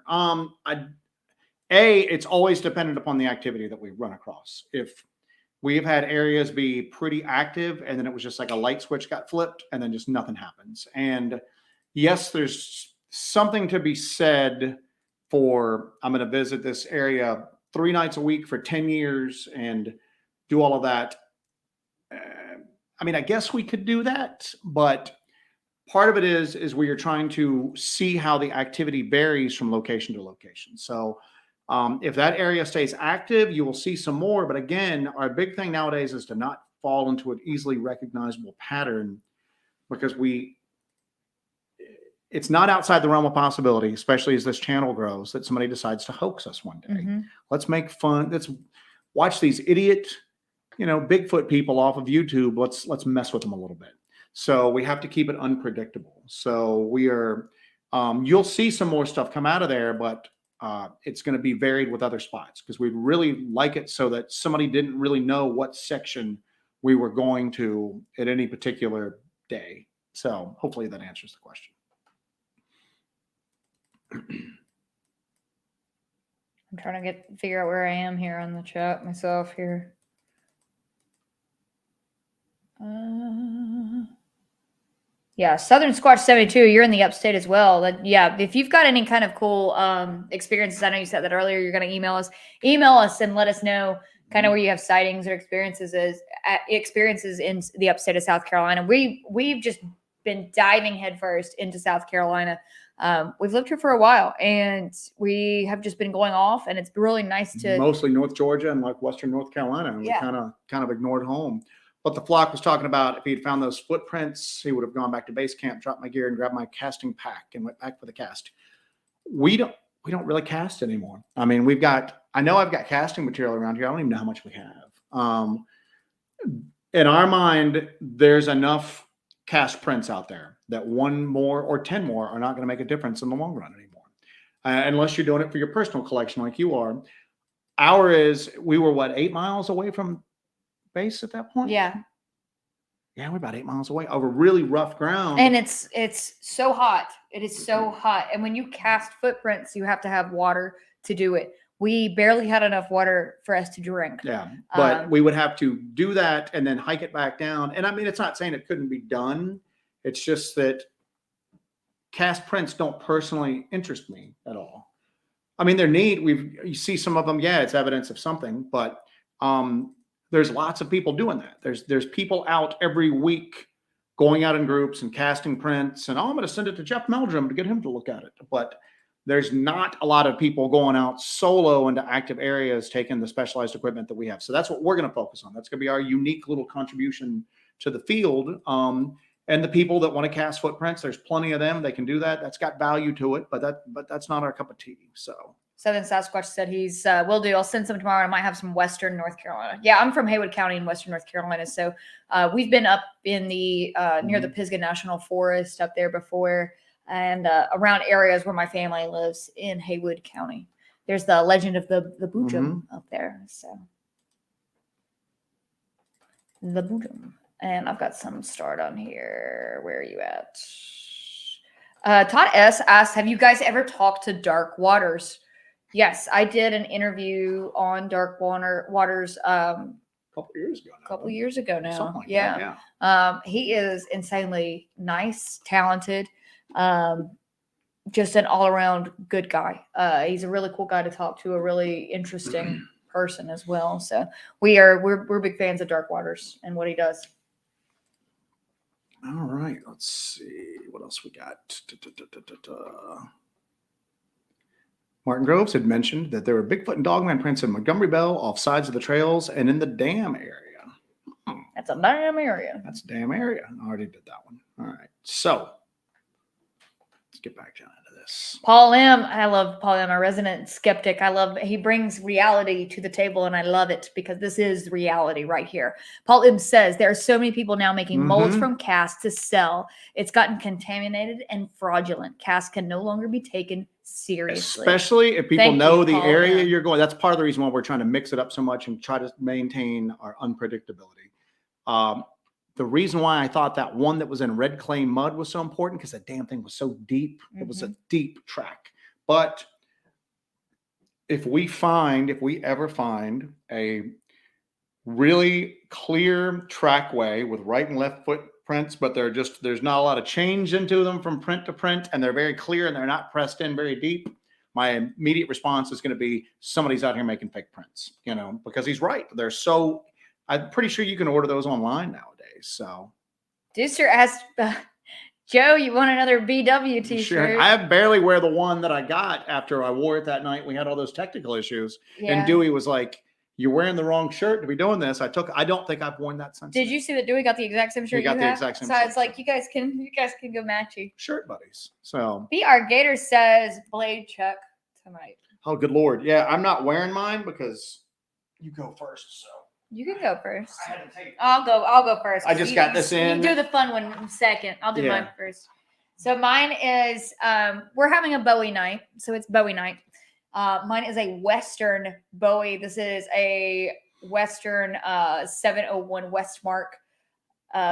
It's always dependent upon the activity that we run across. If we've had areas be pretty active and then it was just like a light switch got flipped and then just nothing happens. And yes, there's something to be said for, I'm going to visit this area 3 nights a week for 10 years and do all of that. I mean, I guess we could do that, but part of it is we are trying to see how the activity varies from location to location. So if that area stays active, you will see some more. But again, our big thing nowadays is to not fall into an easily recognizable pattern because it's not outside the realm of possibility, especially as this channel grows, that somebody decides to hoax us one day. Mm-hmm. Let's make fun. Let's watch these idiot, Bigfoot people off of YouTube. Let's mess with them a little bit. So we have to keep it unpredictable. So we are, you'll see some more stuff come out of there, but it's going to be varied with other spots because we'd really like it so that somebody didn't really know what section we were going to at any particular day. So hopefully that answers the question. I'm trying to figure out where I am here on the chat myself here. Yeah, Southern Squatch 72, you're in the upstate as well. If you've got any kind of cool experiences, I know you said that earlier, you're going to email us and let us know kind of where you have sightings or experiences in the upstate of South Carolina. We've just been diving headfirst into South Carolina. We've lived here for a while and we have just been going off, and it's really nice to mostly North Georgia and like Western North Carolina. And we kind of ignored home. What the flock was talking about, if he'd found those footprints, he would have gone back to base camp, dropped my gear and grabbed my casting pack and went back for the cast. We don't really cast anymore. I mean, I know I've got casting material around here. I don't even know how much we have. In our mind, there's enough cast prints out there that 1 more or 10 more are not going to make a difference in the long run anymore. Unless you're doing it for your personal collection like you are. We were 8 miles away from base at that point? Yeah, we're about 8 miles away over really rough ground. And it's so hot. It is so hot. And when you cast footprints, you have to have water to do it. We barely had enough water for us to drink. Yeah, but we would have to do that and then hike it back down. And I mean, it's not saying it couldn't be done. It's just that cast prints don't personally interest me at all. I mean, they're neat. You see some of them. Yeah, it's evidence of something, but there's lots of people doing that. There's people out every week going out in groups and casting prints, and I'm going to send it to Jeff Meldrum to get him to look at it. But there's not a lot of people going out solo into active areas, taking the specialized equipment that we have. So that's what we're going to focus on. That's going to be our unique little contribution to the field. And the people that want to cast footprints, there's plenty of them. They can do that. That's got value to it, but that's not our cup of tea. So Southern Sasquatch said he's will do. I'll send some tomorrow. I might have some Western North Carolina. Yeah, I'm from Haywood County in Western North Carolina, so we've been up in the near the Pisgah National Forest up there before, and around areas where my family lives in Haywood County. There's the legend of the Boojum up there. So the Boojum, and I've got some start on here. Where are you at? Todd S asked, "Have you guys ever talked to Dark Waters?" Yes, I did an interview on Dark Waters a couple years ago now. Something like yeah. that, yeah. He is insanely nice, talented, just an all-around good guy. He's a really cool guy to talk to, a really interesting person as well. So we're big fans of Dark Waters and what he does. All right, let's see what else we got. Martin Groves had mentioned that there were Bigfoot and Dogman prints in Montgomery Bell off sides of the trails and in the dam area. That's a damn area. That's a damn area. I already did that one. All right, so let's get back down into this. Paul M. I love Paul M., a resident skeptic. He brings reality to the table, and I love it because this is reality right here. Paul M. says there are so many people now making molds from casts to sell. It's gotten contaminated and fraudulent. Casts can no longer be taken seriously. Especially if people know the area you're going. That's part of the reason why we're trying to mix it up so much and try to maintain our unpredictability. The reason why I thought that one that was in red clay mud was so important because that damn thing was so deep. It was a deep track. But if we ever find a really clear trackway with right and left footprints, but there's not a lot of change into them from print to print, and they're very clear and they're not pressed in very deep, my immediate response is going to be somebody's out here making fake prints, because he's right. I'm pretty sure you can order those online nowadays. So, Deucer asked, Joe, you want another BW t-shirt? Sure. I barely wear the one that I got after I wore it that night. We had all those technical issues. Yeah. And Dewey was like, "You're wearing the wrong shirt to be doing this." I don't think I've worn that since. Did you see that Dewey got the exact same shirt? He got the exact same shirt. So it's like you guys can go matchy. Shirt buddies. So BR Gator says blade check tonight. Oh, good Lord. Yeah, I'm not wearing mine because you go first. So you can go first. I'll go first. I just got this in. You do the fun one second. I'll do mine first. So mine is we're having a Bowie night. So it's Bowie night. Mine is a Western Bowie. This is a Western 701 Westmark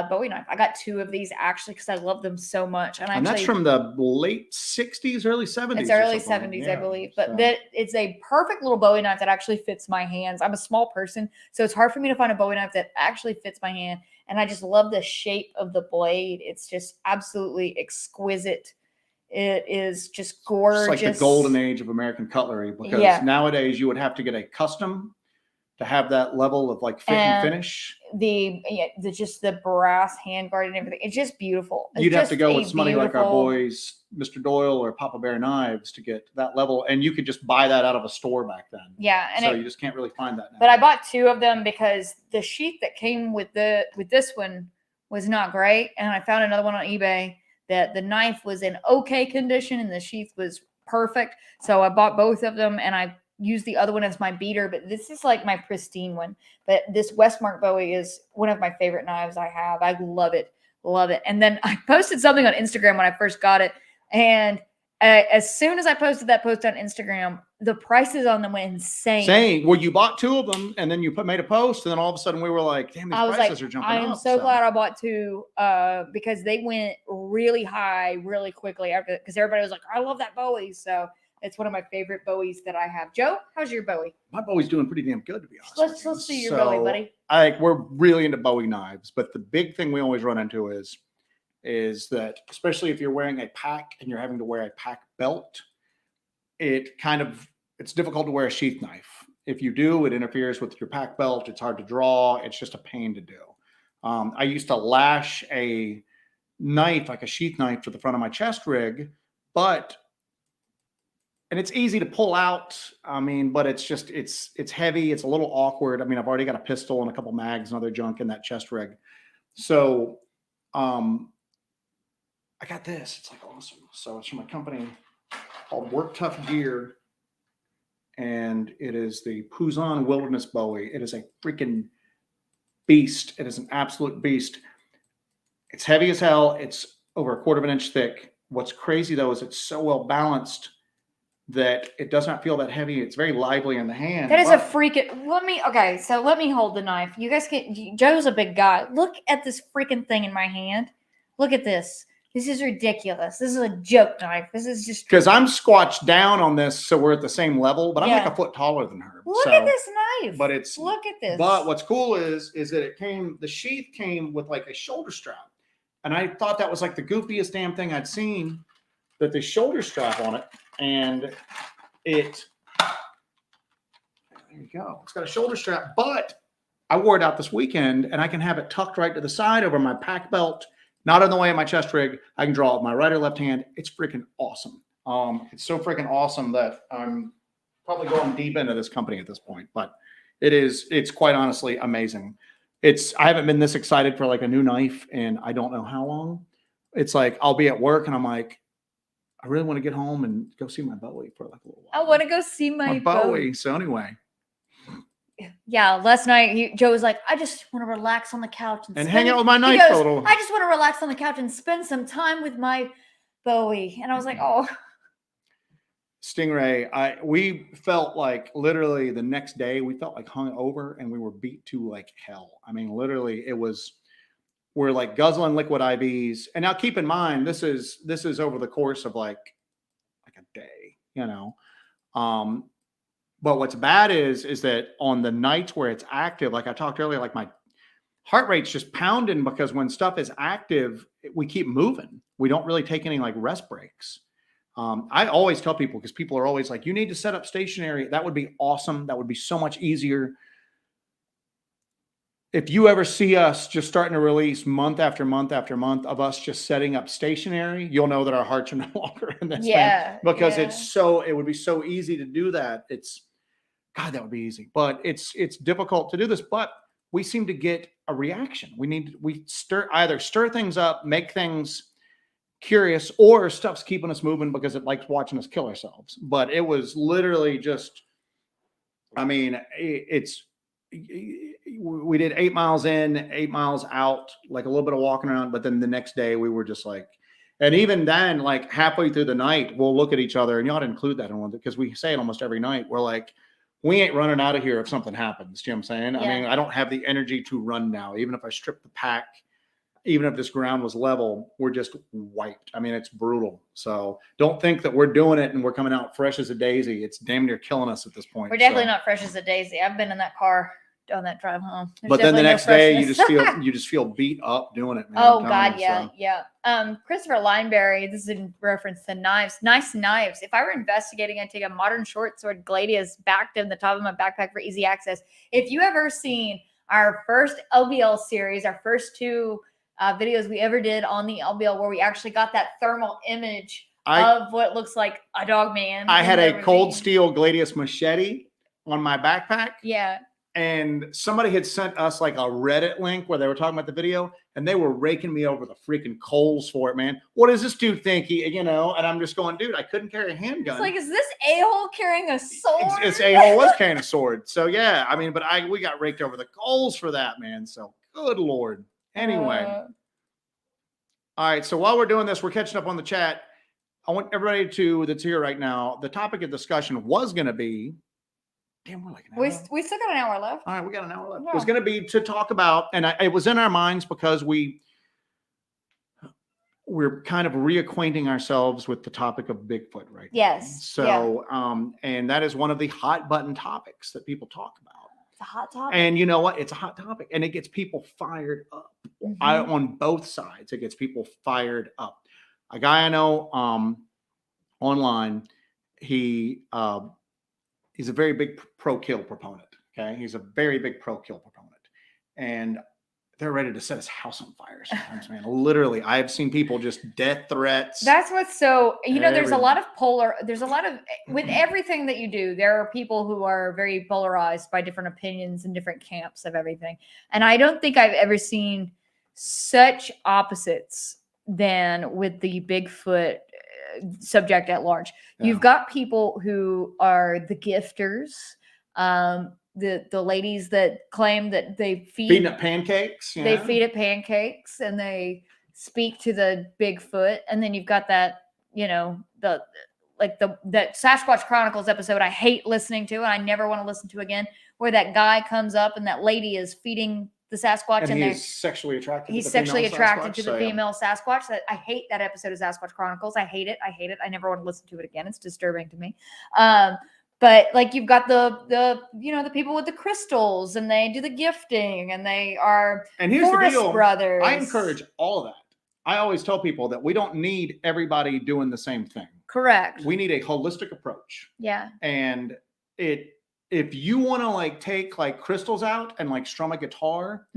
Bowie knife. I got two of these actually because I love them so much. And that's from the late 60s, early 70s. It's early 70s, I believe. But that it's a perfect little Bowie knife that actually fits my hands. I'm a small person, so it's hard for me to find a Bowie knife that actually fits my hand. And I just love the shape of the blade. It's just absolutely exquisite. It is just gorgeous. It's like the golden age of American cutlery, because nowadays you would have to get a custom to have that level of like fit and finish. Just the brass handguard and everything. It's just beautiful. You'd have to go with somebody like our boys, Mr. Doyle or Papa Bear Knives, to get that level. And you could just buy that out of a store back then. Yeah. And so you just can't really find that now. But I bought two of them because the sheath that came with this one was not great. And I found another one on eBay that the knife was in okay condition and the sheath was perfect. So I bought both of them and I use the other one as my beater, but this is like my pristine one. But this Westmark Bowie is one of my favorite knives I have. I love it. And then I posted something on Instagram when I first got it. And as soon as I posted that post on Instagram, the prices on them went insane. Well, you bought two of them and then you made a post, and then all of a sudden we were like, damn, these prices are jumping up. I am so glad I bought two because they went really high really quickly after, because everybody was like, I love that Bowie. So it's one of my favorite Bowies that I have. Joe, how's your Bowie? My Bowie's doing pretty damn good, to be honest. Let's see your Bowie, buddy. We're really into Bowie knives, but the big thing we always run into is that, especially if you're wearing a pack and you're having to wear a pack belt, it's difficult to wear a sheath knife. If you do, it interferes with your pack belt. It's hard to draw. It's just a pain to do. I used to lash a knife, like a sheath knife, to the front of my chest rig, and it's easy to pull out. But it's heavy. It's a little awkward. I've already got a pistol and a couple mags and other junk in that chest rig. So, I got this. It's like awesome. So it's from a company called Work Tough Gear. and it is the Puzon Wilderness Bowie. It is a freaking beast. It is an absolute beast. It's heavy as hell. It's over 1/4 of an inch thick. What's crazy though is it's so well balanced that it does not feel that heavy. It's very lively in the hand. That is a freaking. Let me hold the knife. You guys Joe's a big guy. Look at this freaking thing in my hand. Look at this. This is ridiculous. This is a joke knife. This is just because I'm squatched down on this, so we're at the same level. But I'm like a foot taller than her. Look at this knife. But it's look at this. But what's cool is that the sheath came with like a shoulder strap, and I thought that was like the goofiest damn thing I'd seen. That the shoulder strap on it, and there you go. It's got a shoulder strap, but I wore it out this weekend, and I can have it tucked right to the side over my pack belt. Not in the way of my chest rig. I can draw it with my right or left hand. It's freaking awesome. It's so freaking awesome that I'm probably going deep into this company at this point. But it's quite honestly amazing. I haven't been this excited for like a new knife in I don't know how long. It's like I'll be at work and I'm like, I really want to get home and go see my Bowie for like a little while. I want to go see my Bowie. So anyway. Yeah, last night Joe was like, I just want to relax on the couch and hang out with my knife for a little. I just want to relax on the couch and spend some time with my Bowie. And I was like, oh. Stingray, we felt like literally the next day we felt like hung over and we were beat to like hell. I mean, literally we're like guzzling liquid IVs. And now keep in mind, this is over the course of like a day, you know. But what's bad is that on the nights where it's active, like I talked earlier, like my heart rate's just pounding because when stuff is active, we keep moving. We don't really take any like rest breaks. I always tell people, because people are always like, you need to set up stationary. That would be awesome. That would be so much easier. If you ever see us just starting to release month after month after month of us just setting up stationary, you'll know that our hearts are no longer in this thing, because it would be so easy to do that. God, that would be easy, but it's difficult to do this, but we seem to get a reaction. We either stir things up, make things curious, or stuff's keeping us moving because it likes watching us kill ourselves. But it was literally just, I mean, we did 8 miles in, 8 miles out, like a little bit of walking around. But then the next day we were just like, and even then, like halfway through the night, we'll look at each other, and you ought to include that in one, because we say it almost every night. We're like, we ain't running out of here if something happens. Do you know what I'm saying? Yeah. I mean, I don't have the energy to run now. Even if I strip the pack, even if this ground was level, we're just wiped. I mean, it's brutal. So don't think that we're doing it and we're coming out fresh as a daisy. It's damn near killing us at this point. We're definitely not fresh as a daisy. I've been in that car on that drive home. But then the next day, you just feel beat up doing it, man. Oh God, yeah, yeah. Christopher Lineberry, this is in reference to knives. Nice knives. If I were investigating, I'd take a modern short sword gladius backed in the top of my backpack for easy access. If you ever seen our first LBL series, our first two videos we ever did on the LBL, where we actually got that thermal image of what looks like a Dogman. I had a cold steel gladius machete on my backpack. Yeah. And somebody had sent us like a Reddit link where they were talking about the video, and they were raking me over the freaking coals for it, man. What does this dude think? And I'm just going, dude, I couldn't carry a handgun. It's like, is this a-hole carrying a sword? This a-hole was carrying a sword. So yeah, I mean, but we got raked over the coals for that, man. So good Lord. Anyway. All right. So while we're doing this, we're catching up on the chat. I want everybody that's here right now. The topic of discussion was going to be, damn, we're like an hour. We still got an hour left. All right, we got an hour left. Yeah. It was going to be to talk about, and it was in our minds because we're kind of reacquainting ourselves with the topic of Bigfoot right now. Yes. So, and that is one of the hot button topics that people talk about. It's a hot topic. And you know what? It's a hot topic, and it gets people fired up. Mm-hmm. On both sides, it gets people fired up. A guy I know online, he's a very big pro-kill proponent, okay? He's a very big pro-kill proponent. And they're ready to set his house on fire sometimes, man. Literally, I've seen people just death threats. That's what's so, there's a lot of with everything that you do, there are people who are very polarized by different opinions and different camps of everything. And I don't think I've ever seen such opposites than with the Bigfoot subject at large. Yeah. You've got people who are the gifters, the ladies that claim that they feeding it pancakes. They feed it pancakes and they speak to the Bigfoot. And then you've got that, that Sasquatch Chronicles episode I hate listening to and I never want to listen to again, where that guy comes up and that lady is feeding the Sasquatch, and he's sexually attracted. He's sexually attracted to the female Sasquatch. I hate that episode of Sasquatch Chronicles. I hate it. I never want to listen to it again. It's disturbing to me. But like you've got the people with the crystals, and they do the gifting, and they are Forest Brothers. I encourage all of that. I always tell people that we don't need everybody doing the same thing. Correct. We need a holistic approach. Yeah. And if you want to like take like crystals out and like strum a guitar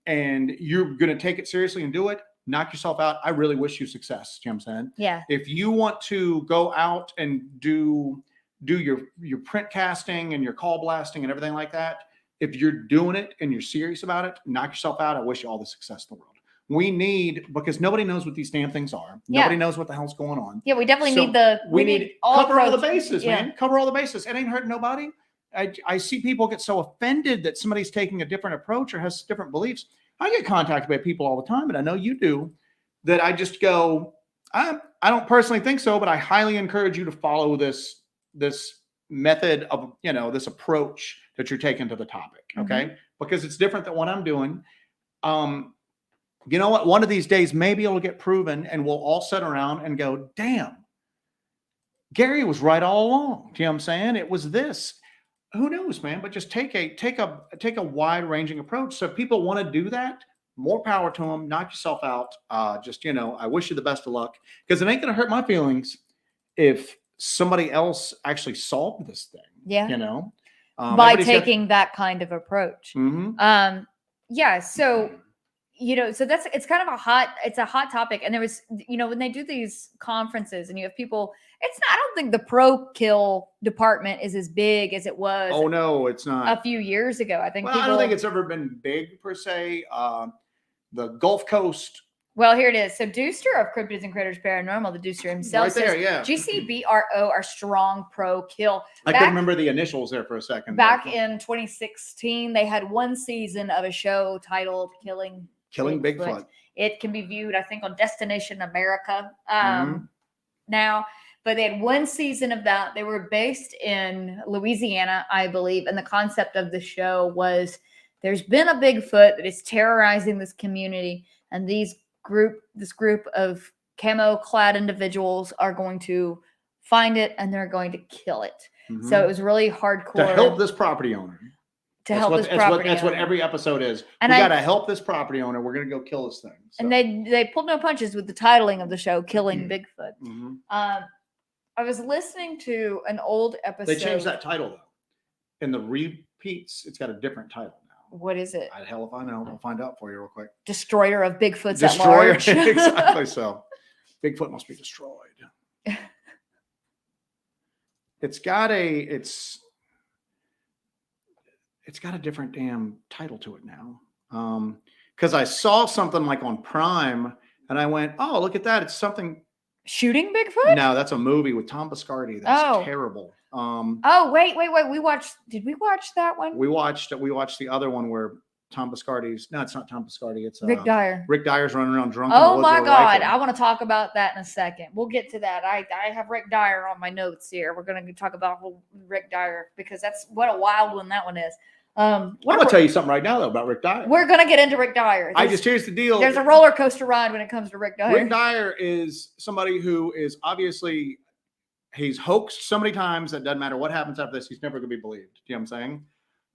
and you're going to take it seriously and do it, knock yourself out. I really wish you success. You know what I'm saying? Yeah. If you want to go out and do your print casting and your call blasting and everything like that, if you're doing it and you're serious about it, knock yourself out. I wish you all the success in the world. We need, because nobody knows what these damn things are. Nobody knows what the hell's going on. Yeah, we definitely need we need cover all the bases, man. Cover all the bases. It ain't hurting nobody. I see people get so offended that somebody's taking a different approach or has different beliefs. I get contacted by people all the time, and I know you do, that I just go, I don't personally think so, but I highly encourage you to follow this method of, this approach that you're taking to the topic. Okay. Because it's different than what I'm doing. You know what? One of these days, maybe it'll get proven and we'll all sit around and go, damn, Gary was right all along. Do you know what I'm saying? It was this. Who knows, man? But just take a wide ranging approach. So if people want to do that, more power to them. Knock yourself out. I wish you the best of luck, because it ain't going to hurt my feelings if somebody else actually solved this thing. Yeah. By taking that kind of approach. Yeah. So, so it's kind of a hot topic. And there was, when they do these conferences and you have people, I don't think the pro kill department is as big as it was. Oh no, it's not. A few years ago. I think I don't think it's ever been big per se. The Gulf Coast. Well, here it is. So Deuster of Cryptids and Critters Paranormal, the Deuster himself, right there, yeah. GCBRO are strong pro kill. I couldn't remember the initials there for a second. Back in 2016, they had one season of a show titled Killing Bigfoot. It can be viewed, I think, on Destination America now. But they had one season of that. They were based in Louisiana, I believe. And the concept of the show was there's been a Bigfoot that is terrorizing this community. And this group of camo-clad individuals are going to find it and they're going to kill it. So it was really hardcore. To help this property owner. That's what every episode is. We got to help this property owner. We're going to go kill this thing. So. And they pulled no punches with the titling of the show, Killing Bigfoot. I was listening to an old episode. They changed that title, though. In the repeats, it's got a different title now. What is it? Hell if I know. I'll find out for you real quick. Destroyer of Bigfoots at large. Exactly so. Bigfoot must be destroyed. It's got a different damn title to it now. Because I saw something like on Prime and I went, oh, look at that. It's something. Shooting Bigfoot? No, that's a movie with Tom Biscardi. That's terrible. Wait. Did we watch that one? We watched the other one where Tom Biscardi's. No, it's not Tom Biscardi. It's Rick Dyer. Rick Dyer's running around drunk. Oh my God. I want to talk about that in a second. We'll get to that. I have Rick Dyer on my notes here. We're going to talk about Rick Dyer because that's what a wild one that one is. I'm gonna tell you something right now though about Rick Dyer. We're gonna get into Rick Dyer. Here's the deal. There's a roller coaster ride when it comes to Rick Dyer. Rick Dyer is somebody who is obviously he's hoaxed so many times that doesn't matter what happens after this, he's never gonna be believed. Do you know what I'm saying?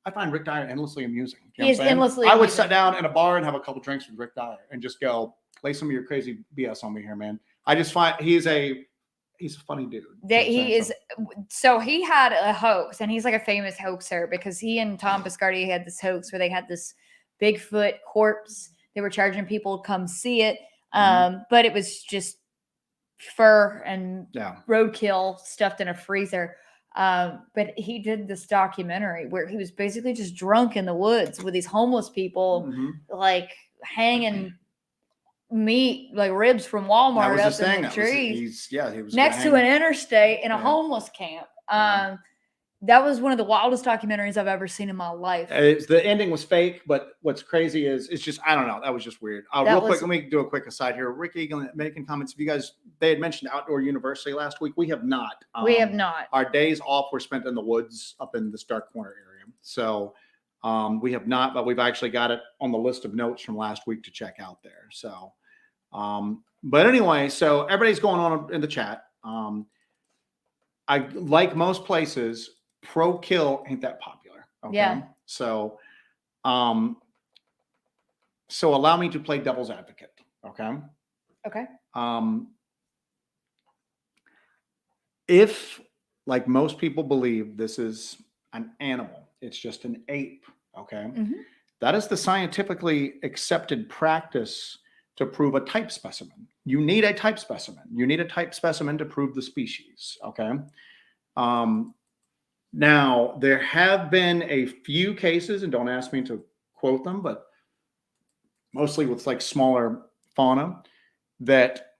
I find Rick Dyer endlessly amusing. You know he is endlessly amusing. I would sit down in a bar and have a couple drinks with Rick Dyer and just go, lay some of your crazy BS on me here, man. I just find he's a funny dude. So he had a hoax, and he's like a famous hoaxer because he and Tom Biscardi had this hoax where they had this Bigfoot corpse. They were charging people to come see it, but it was just fur and roadkill stuffed in a freezer. But he did this documentary where he was basically just drunk in the woods with these homeless people, like hanging meat, like ribs from That Walmart was up his in thing. the trees He was next to an interstate in a Yeah. homeless camp. Yeah. That was one of the wildest documentaries I've ever seen in my life. The ending was fake, but what's crazy is it's just, I don't know. That was just weird. Real quick, let me do a quick aside here. Rick Egan making comments. If you guys, they had mentioned Outdoor University last week. We have not. We have not. Our days off were spent in the woods up in this dark corner area. So we have not, but we've actually got it on the list of notes from last week to check out there. So, but anyway, so everybody's going on in the chat. I, like most places, pro kill ain't that popular. Okay. Yeah. So, so allow me to play devil's advocate. Okay. Okay. If, like most people believe, this is an animal, it's just an ape. Okay. Mm-hmm. That is the scientifically accepted practice to prove a type specimen. You need a type specimen. You need a type specimen to prove the species. Okay. Now, there have been a few cases, and don't ask me to quote them, but mostly with like smaller fauna, that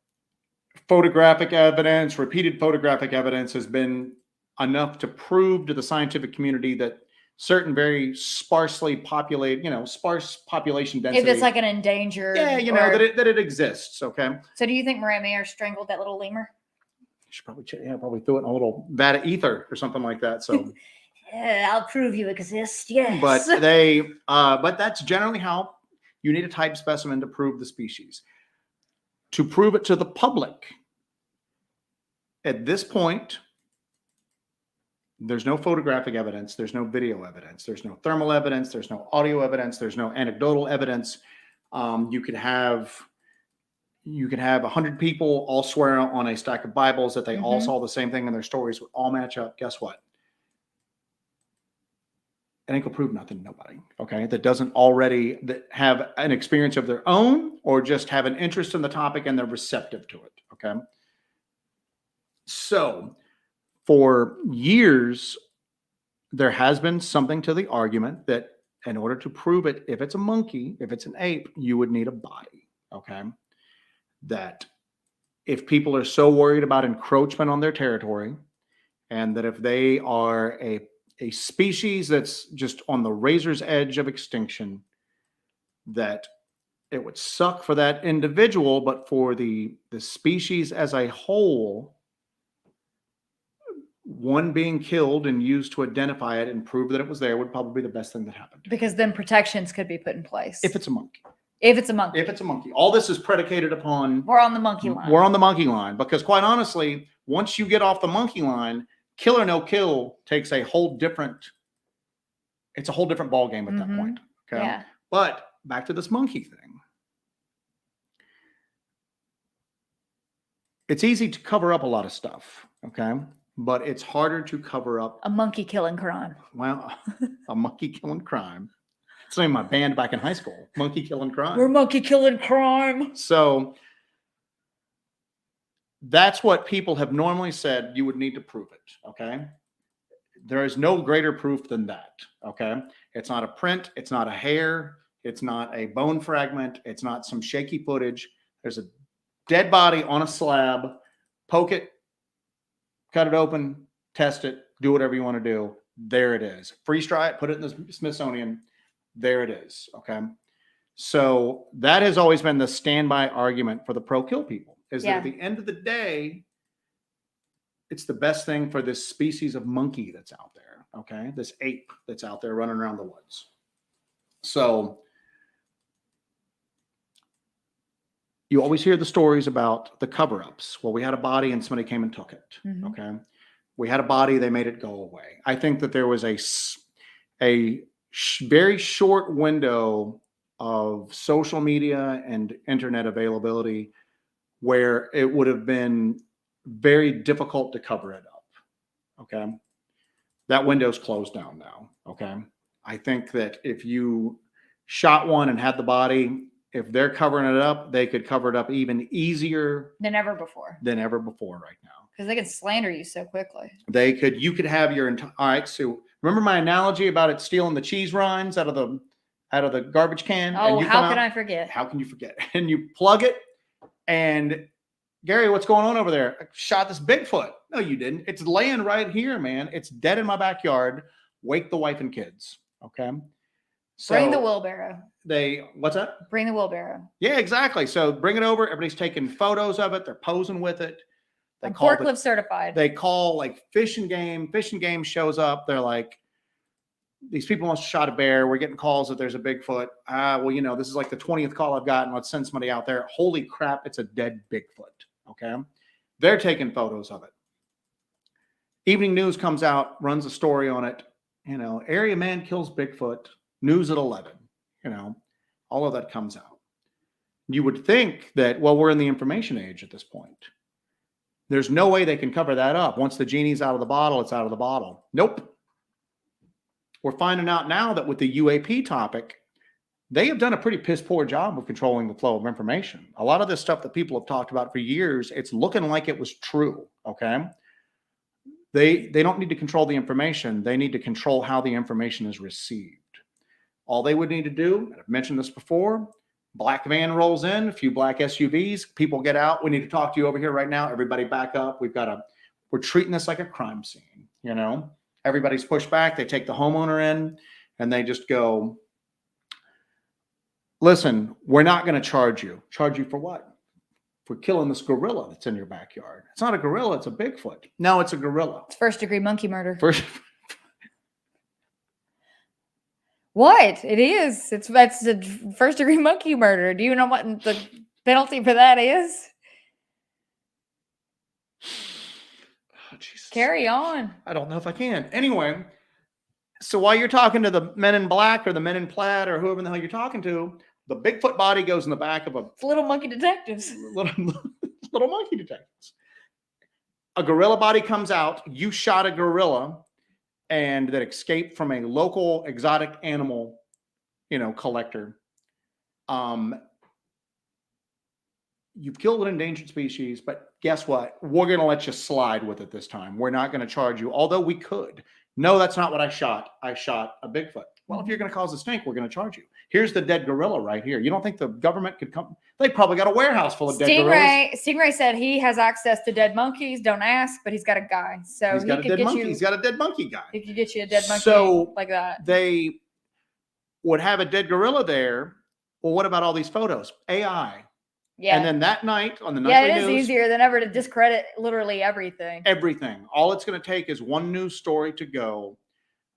photographic evidence, repeated photographic evidence has been enough to prove to the scientific community that certain very sparsely populated, sparse population density. If it's like an endangered. Yeah, that it exists. Okay. So do you think Maria Mayer strangled that little lemur? She probably threw it in a little vat of ether or something like that. So yeah, I'll prove you exist. Yes. But that's generally how you need a type specimen to prove the species. To prove it to the public, at this point, there's no photographic evidence, there's no video evidence, there's no thermal evidence, there's no audio evidence, there's no anecdotal evidence. You could have 100 people all swear on a stack of Bibles that they all saw the same thing and their stories would all match up. Guess what? It ain't gonna prove nothing to nobody. Okay, that doesn't already have an experience of their own or just have an interest in the topic and they're receptive to it. Okay, so for years there has been something to the argument that in order to prove it, if it's a monkey, if it's an ape, you would need a body. Okay, that if people are so worried about encroachment on their territory and that if they are a species that's just on the razor's edge of extinction, that it would suck for that individual, but for the species as a whole, one being killed and used to identify it and prove that it was there would probably be the best thing that happened. Because then protections could be put in place. If it's a monkey. If it's a monkey. If it's a monkey. All this is predicated upon... We're on the monkey line. We're on the monkey line. Because quite honestly, once you get off the monkey line, kill or no kill takes a whole different... It's a whole different ball game at that point. Okay. Yeah. But back to this monkey thing. It's easy to cover up a lot of stuff. Okay. But it's harder to cover up a monkey killing crime. Well, a monkey killing crime. It's the name of my band back in high school. Monkey killing crime. We're monkey killing crime. So that's what people have normally said you would need to prove it. Okay. There is no greater proof than that. Okay. It's not a print. It's not a hair. It's not a bone fragment. It's not some shaky footage. There's a dead body on a slab. Poke it, cut it open, test it, do whatever you want to do. There it is. Freeze dry it, put it in the Smithsonian. There it is. Okay. So that has always been the standby argument for the pro-kill people, is that at the end of the day, it's the best thing for this species of monkey that's out there. Okay. This ape that's out there running around the woods. So you always hear the stories about the cover-ups. Well, we had a body and somebody came and took it. Okay. We had a body, they made it go away. I think that there was a very short window of social media and internet availability where it would have been very difficult to cover it up. Okay. That window's closed down now. Okay. I think that if you shot one and had the body, if they're covering it up, they could cover it up even easier than ever before right now. Because they can slander you so quickly. You could have your entire, all right. So remember my analogy about it stealing the cheese rinds out of out of the garbage can. Oh, and you how can I forget? How can you forget? And you plug it, and Gary, what's going on over there? I shot this Bigfoot. No, you didn't. It's laying right here, man. It's dead in my backyard. Wake the wife and kids. Okay. So bring the wheelbarrow. What's that? Bring the wheelbarrow. Yeah, exactly. So bring it over. Everybody's taking photos of it. They're posing with it. I'm forklift certified. They call like Fish and Game. Fish and Game shows up. They're like, these people must have shot a bear. We're getting calls that there's a Bigfoot. Well, you know, this is like the 20th call I've gotten. Let's send somebody out there. Holy crap, it's a dead Bigfoot. Okay. They're taking photos of it. Evening News comes out, runs a story on it. You know, area man kills Bigfoot. News at 11. You know, all of that comes out. You would think that, well, we're in the information age at this point. There's no way they can cover that up. Once the genie's out of the bottle, it's out of the bottle. Nope. We're finding out now that with the UAP topic, they have done a pretty piss poor job of controlling the flow of information. A lot of this stuff that people have talked about for years, it's looking like it was true. Okay. They don't need to control the information. They need to control how the information is received. All they would need to do, and I've mentioned this before, black van rolls in, a few black SUVs, people get out. We need to talk to you over here right now. Everybody back up. We're treating this like a crime scene. You know, everybody's pushed back. They take the homeowner in and they just go, listen, we're not going to charge you. Charge you for what? For killing this gorilla that's in your backyard. It's not a gorilla. It's a Bigfoot. No, it's a gorilla. It's first-degree monkey murder. What? It is. That's a first-degree monkey murder. Do you know what the penalty for that is? Oh, Jesus. Carry on. I don't know if I can. Anyway, so while you're talking to the men in black or the men in plaid or whoever the hell you're talking to, the Bigfoot body goes in the back of It's little monkey detectives. little monkey detectives. A gorilla body comes out. You shot a gorilla and that escaped from a local exotic animal, you know, collector. You've killed an endangered species, but guess what? We're going to let you slide with it this time. We're not going to charge you, although we could. No, that's not what I shot. I shot a Bigfoot. Well, if you're going to cause a stink, we're going to charge you. Here's the dead gorilla right here. You don't think the government could come? They probably got a warehouse full of dead gorillas. Stingray said he has access to dead monkeys. Don't ask, but he's got a guy. So he's got a dead monkey. He's got a dead monkey guy. He could get you a dead monkey like that. They would have a dead gorilla there. Well, what about all these photos? AI. Yeah. And then that night on the nightly news. Yeah, it is easier than ever to discredit literally everything. Everything. All it's going to take is one news story to go.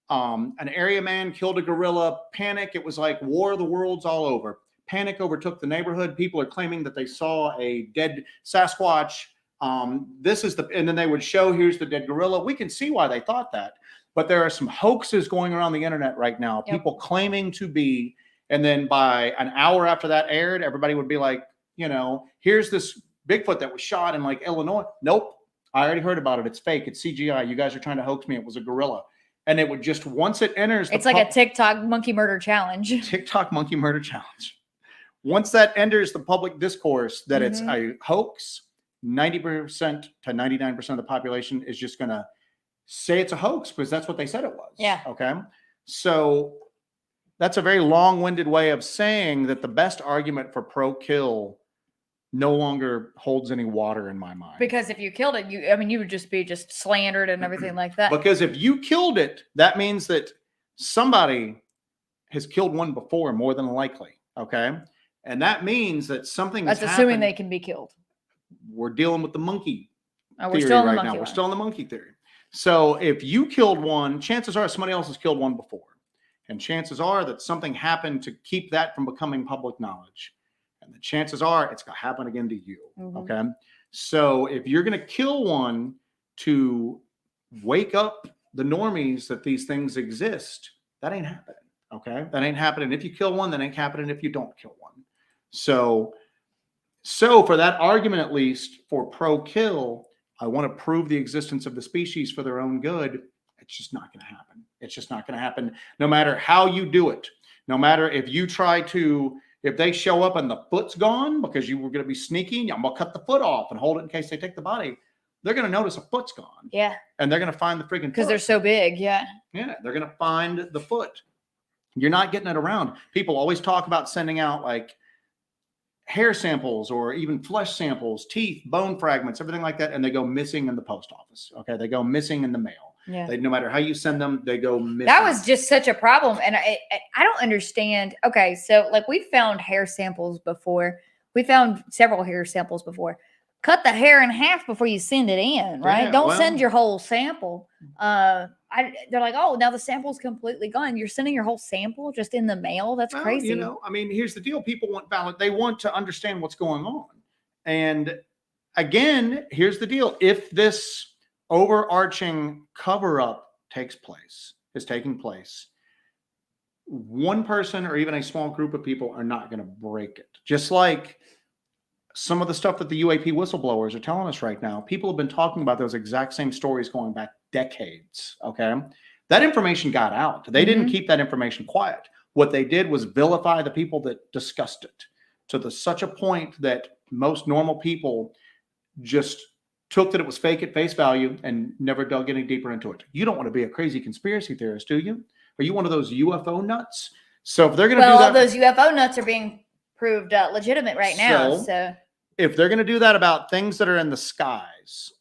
An area man killed a gorilla. Panic. It was like War of the Worlds all over. Panic overtook the neighborhood. People are claiming that they saw a dead Sasquatch. And then they would show, here's the dead gorilla. We can see why they thought that. But there are some hoaxes going around the internet right now. Yep. People claiming to be, and then by an hour after that aired, everybody would be like, you know, here's this Bigfoot that was shot in like Illinois. Nope. I already heard about it. It's fake. It's CGI. You guys are trying to hoax me. It was a gorilla. And it would just, once it enters, it's like a TikTok monkey murder challenge. TikTok monkey murder challenge. Once that enters the public discourse that it's a hoax, 90% to 99% of the population is just going to say it's a hoax because that's what they said it was. Yeah. Okay. So that's a very long-winded way of saying that the best argument for pro-kill no longer holds any water in my mind. Because if you killed it, you would just be slandered and everything like that. Because if you killed it, that means that somebody has killed one before, more than likely. Okay. And that means that something that's assuming they can be killed. We're dealing with the monkey theory right now. We're still in the monkey theory. So if you killed one, chances are somebody else has killed one before. And chances are that something happened to keep that from becoming public knowledge. And the chances are it's going to happen again to you. Okay. So if you're going to kill one to wake up the normies that these things exist, that ain't happening. Okay. That ain't happening. If you kill one, that ain't happening if you don't kill one. So for that argument, at least for pro-kill, I want to prove the existence of the species for their own good. It's just not going to happen. It's just not going to happen. No matter how you do it, no matter if you try to, if they show up and the foot's gone because you were going to be sneaky, I'm going to cut the foot off and hold it in case they take the body. They're going to notice a foot's gone. Yeah. And they're going to find the freaking foot. Because they're so big. Yeah. Yeah. They're going to find the foot. You're not getting it around. People always talk about sending out like hair samples or even flesh samples, teeth, bone fragments, everything like that, and they go missing in the post office. Okay, they go missing in the mail. Yeah. No matter how you send them, they go missing. That was just such a problem, and I don't understand. Okay, so like we found hair samples before. We found several hair samples before. Cut the hair in half before you send it in, right? Yeah, Don't send your whole sample. They're like, oh, now the sample's completely gone. You're sending your whole sample just in the mail? That's crazy. You know, I mean, here's the deal. People want valid. They want to understand what's going on. And again, here's the deal. If this overarching cover-up is taking place, one person or even a small group of people are not going to break it. Just like some of the stuff that the UAP whistleblowers are telling us right now, people have been talking about those exact same stories going back decades. Okay. That information got out. They didn't keep that information quiet. What they did was vilify the people that discussed it to such a point that most normal people just took that it was fake at face value and never dug any deeper into it. You don't want to be a crazy conspiracy theorist, do you? Are you one of those UFO nuts? So if they're going to do that, all those UFO nuts are being proved legitimate right now. So if they're going to do that about things that are in the skies,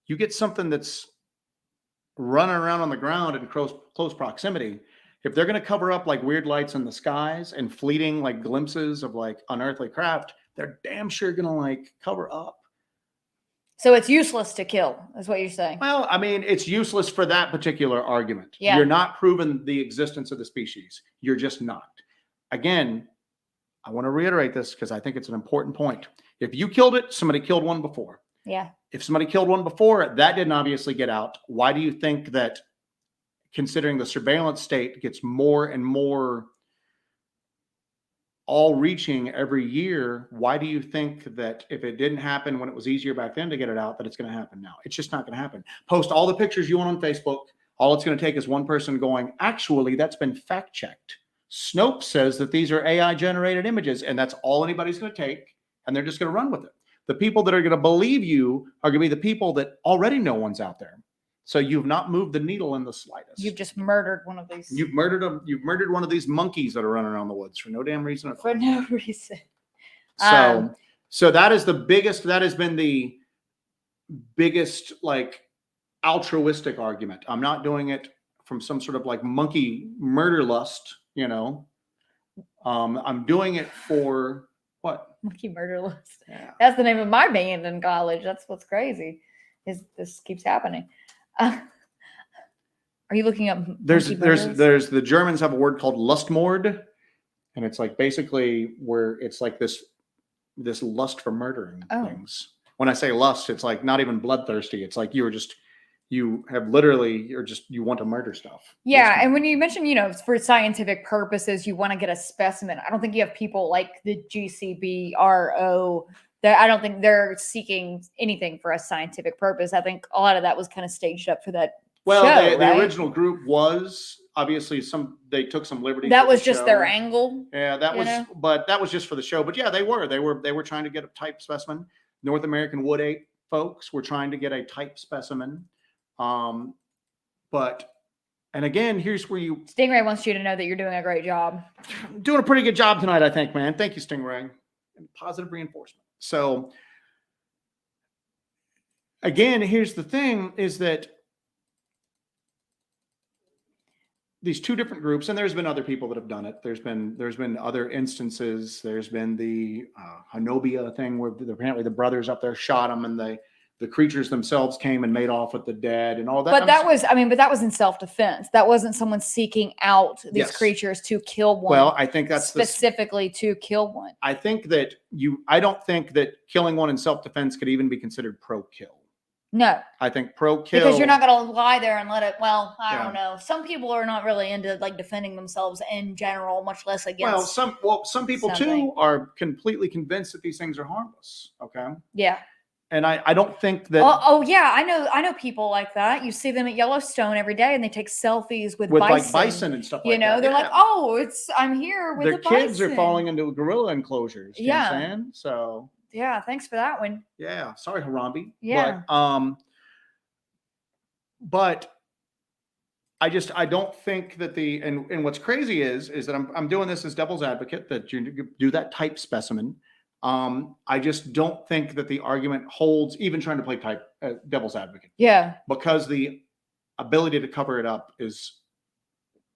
you get something that's running around on the ground in close proximity. If they're going to cover up like weird lights in the skies and fleeting like glimpses of like unearthly craft, they're damn sure going to like cover up. So it's useless to kill, is what you're saying. Well, I mean, it's useless for that particular argument. Yeah. You're not proving the existence of the species. You're just not. Again, I want to reiterate this because I think it's an important point. If you killed it, somebody killed one before. Yeah. If somebody killed one before, that didn't obviously get out. Why do you think that, considering the surveillance state gets more and more all-reaching every year, why do you think that if it didn't happen when it was easier back then to get it out, that it's going to happen now? It's just not going to happen. Post all the pictures you want on Facebook. All it's going to take is one person going, actually, that's been fact-checked. Snopes says that these are AI-generated images, and that's all anybody's going to take, and they're just going to run with it. The people that are going to believe you are going to be the people that already know one's out there. So you've not moved the needle in the slightest. You've just murdered one of these. You've murdered them. You've murdered one of these monkeys that are running around the woods for no damn reason at all. For no reason. So that is the biggest. That has been the biggest like altruistic argument. I'm not doing it from some sort of like monkey murder lust. You know, I'm doing it for what? Monkey murder list. Yeah. That's the name of my band in college. That's what's crazy. Is this keeps happening. Are you looking up? There's the Germans have a word called Lustmord, and it's like basically where it's like this lust for murdering things. When I say lust, it's like not even bloodthirsty. It's like you want to murder stuff. Yeah, and when you mention, for scientific purposes, you want to get a specimen. I don't think you have people like the GCBRO. I don't think they're seeking anything for a scientific purpose. I think a lot of that was kind of staged up for that. Well, show, the original group was obviously they took some liberties. That was just their angle. Yeah, but that was just for the show. But yeah, they were trying to get a type specimen. North American Wood Ape folks were trying to get a type specimen. And again, here's where Stingray wants you to know that you're doing a great job. Doing a pretty good job tonight, I think, man. Thank you, Stingray. And positive reinforcement. So again, here's the thing is that these two different groups, and there's been other people that have done it. There's been other instances. There's been the Hanobia thing where apparently the brothers up there shot them, and the creatures themselves came and made off with the dead and all that. But that was in self-defense. That wasn't someone seeking out these creatures to kill one. Well, I think that's specifically to kill one. I don't think that killing one in self-defense could even be considered pro-kill. No. I think pro-kill. Because you're not going to lie there and let it, I don't know. Some people are not really into like defending themselves in general, much less against. Some people too are completely convinced that these things are harmless. Okay. Yeah. And I don't think that. Oh yeah, I know people like that. You see them at Yellowstone every day, and they take selfies with bison. Like bison and stuff like that. They're like, I'm here with the bison. Their kids are falling into gorilla enclosures. You know what I'm saying? So. Yeah, thanks for that one. Yeah, sorry, Harambe. Yeah. But I don't think that and what's crazy is that I'm doing this as devil's advocate, that you do that type specimen. I just don't think that the argument holds, even trying to play devil's advocate. Yeah. Because the ability to cover it up is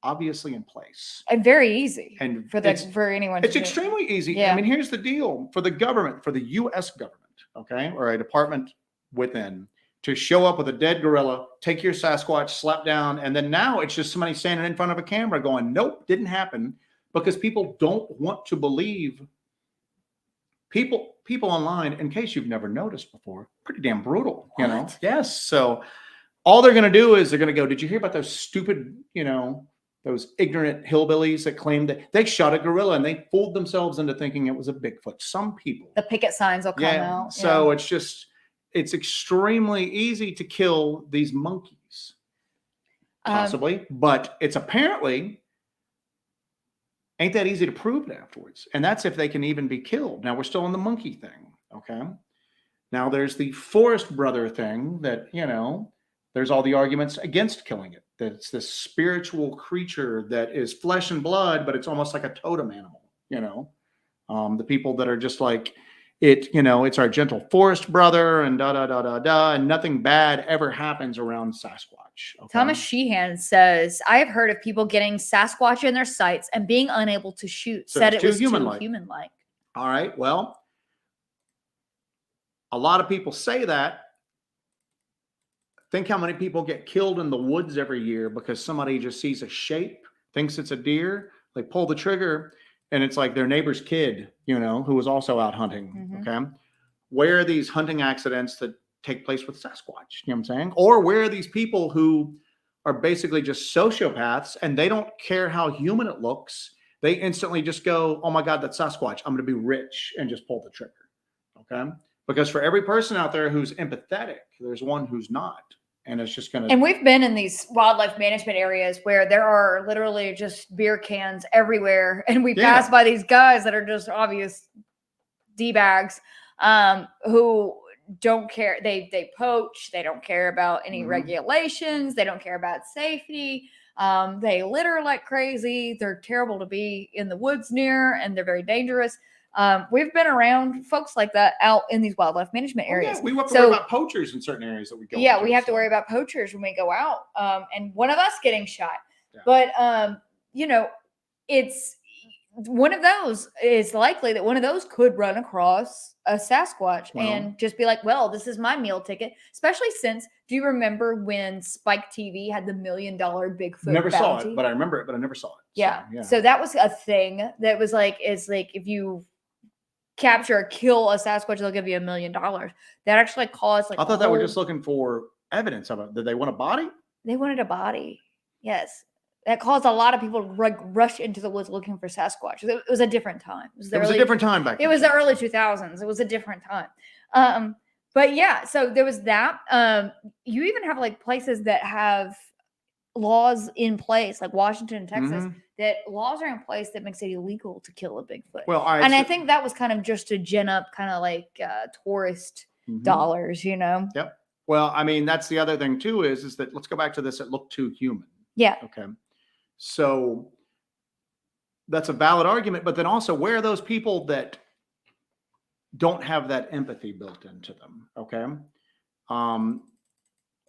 obviously in place. And very easy. And for anyone. It's extremely easy. Yeah. I mean, here's the deal. For the government, for the US government, okay, or a department within, to show up with a dead gorilla, take your Sasquatch, slap down, and then now it's just somebody standing in front of a camera going, nope, didn't happen, because people don't want to believe. People online, in case you've never noticed before, pretty damn brutal, you know? Yes. So all they're going to do is they're going to go, did you hear about those stupid, those ignorant hillbillies that claimed that they shot a gorilla and they fooled themselves into thinking it was a Bigfoot? Some people. The picket signs will come out. So it's extremely easy to kill these monkeys, possibly, but it's apparently ain't that easy to prove it afterwards. And that's if they can even be killed. Now we're still on the monkey thing. Okay. Now there's the forest brother thing that, there's all the arguments against killing it. That it's this spiritual creature that is flesh and blood, but it's almost like a totem animal, the people that are just like, it's our gentle forest brother and and nothing bad ever happens around Sasquatch. Okay? Thomas Sheehan says, I have heard of people getting Sasquatch in their sights and being unable to shoot. So said it was too human-like. human-like. All right. Well, a lot of people say that. Think how many people get killed in the woods every year because somebody just sees a shape, thinks it's a deer, they pull the trigger, and it's like their neighbor's kid, who was also out hunting. Mm-hmm. Okay. Where are these hunting accidents that take place with Sasquatch? You know what I'm saying? Or where are these people who are basically just sociopaths and they don't care how human it looks? They instantly just go, oh my God, that's Sasquatch. I'm going to be rich, and just pull the trigger. Okay. Because for every person out there who's empathetic, there's one who's not. And it's just going to. And we've been in these wildlife management areas where there are literally just beer cans everywhere. And we pass by these guys that are just obvious D-bags who don't care. They poach. They don't care about any regulations. They don't care about safety. They litter like crazy. They're terrible to be in the woods near, and they're very dangerous. We've been around folks like that out in these wildlife management areas. We have to worry about poachers in certain areas that we go. Yeah, we have to worry about poachers when we go out, and one of us getting shot. Yeah. But it's one of those is likely that one of those could run across a Sasquatch and just be like, well, this is my meal ticket. Especially since, do you remember when Spike TV had the $1 million Bigfoot Never bounty? saw it, but I remember it, but I never saw it. Yeah. So that was a thing that was like, it's like if you capture or kill a Sasquatch, they'll give you $1 million. That actually caused like. I thought they were just looking for evidence of it. Did they want a body? They wanted a body. Yes. That caused a lot of people to rush into the woods looking for Sasquatch. It was a different time. It was a different time back then. It was the early 2000s. It was a different time. But yeah, so there was that. You even have like places that have laws in place, like Washington and Texas, that laws are in place that makes it illegal to kill a Bigfoot. Well, I think that was kind of just to gin up kind of like tourist dollars, Yep. Well, I mean, that's the other thing too, is that let's go back to this. It looked too human. Yeah. Okay. So that's a valid argument, but then also, where are those people that don't have that empathy built into them? Okay.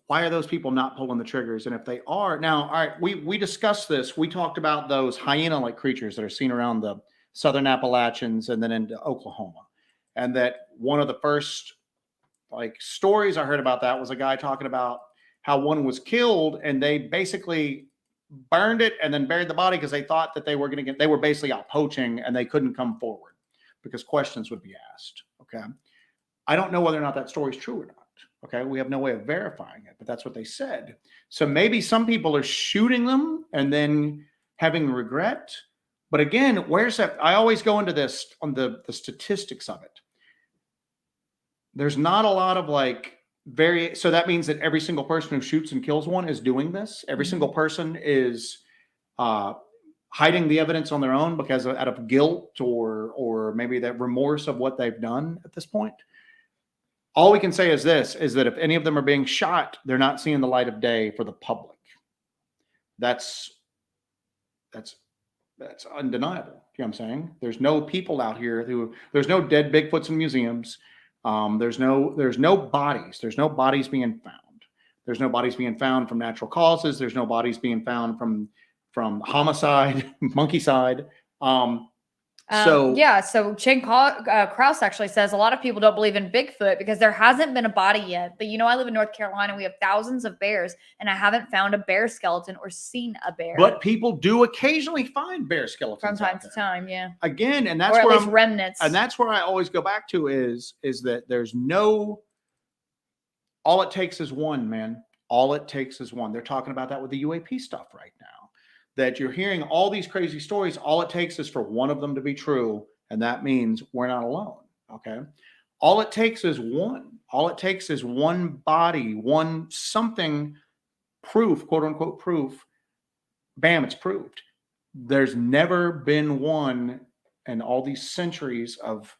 Why are those people not pulling the triggers? And if they are now, all right, we discussed this. We talked about those hyena-like creatures that are seen around the southern Appalachians and then into Oklahoma. And that one of the first like stories I heard about that was a guy talking about how one was killed and they basically burned it and then buried the body because they thought that they were basically out poaching and they couldn't come forward because questions would be asked. Okay. I don't know whether or not that story is true or not. Okay. We have no way of verifying it, but that's what they said. So maybe some people are shooting them and then having regret. But again, where's that? I always go into this on the statistics of it. There's not a lot of like, so that means that every single person who shoots and kills one is doing this. Every single person is hiding the evidence on their own because out of guilt or maybe that remorse of what they've done at this point. All we can say is this, is that if any of them are being shot, they're not seeing the light of day for the public. That's undeniable. You know what I'm saying? There's no people out here there's no dead Bigfoots in museums. There's no bodies. There's no bodies being found. There's no bodies being found from natural causes. There's no bodies being found from homicide, monkeycide. So Chen Krause actually says a lot of people don't believe in Bigfoot because there hasn't been a body yet. But I live in North Carolina. We have thousands of bears, and I haven't found a bear skeleton or seen a bear. But people do occasionally find bear skeletons from time to time. Yeah. Again, and that's or at where least remnants. And that's where I always go back to is that there's no. All it takes is one, man. All it takes is one. They're talking about that with the UAP stuff right now. That you're hearing all these crazy stories. All it takes is for one of them to be true. And that means we're not alone. Okay. All it takes is one. All it takes is one body, one something proof, quote unquote proof. Bam, it's proved. There's never been one in all these centuries of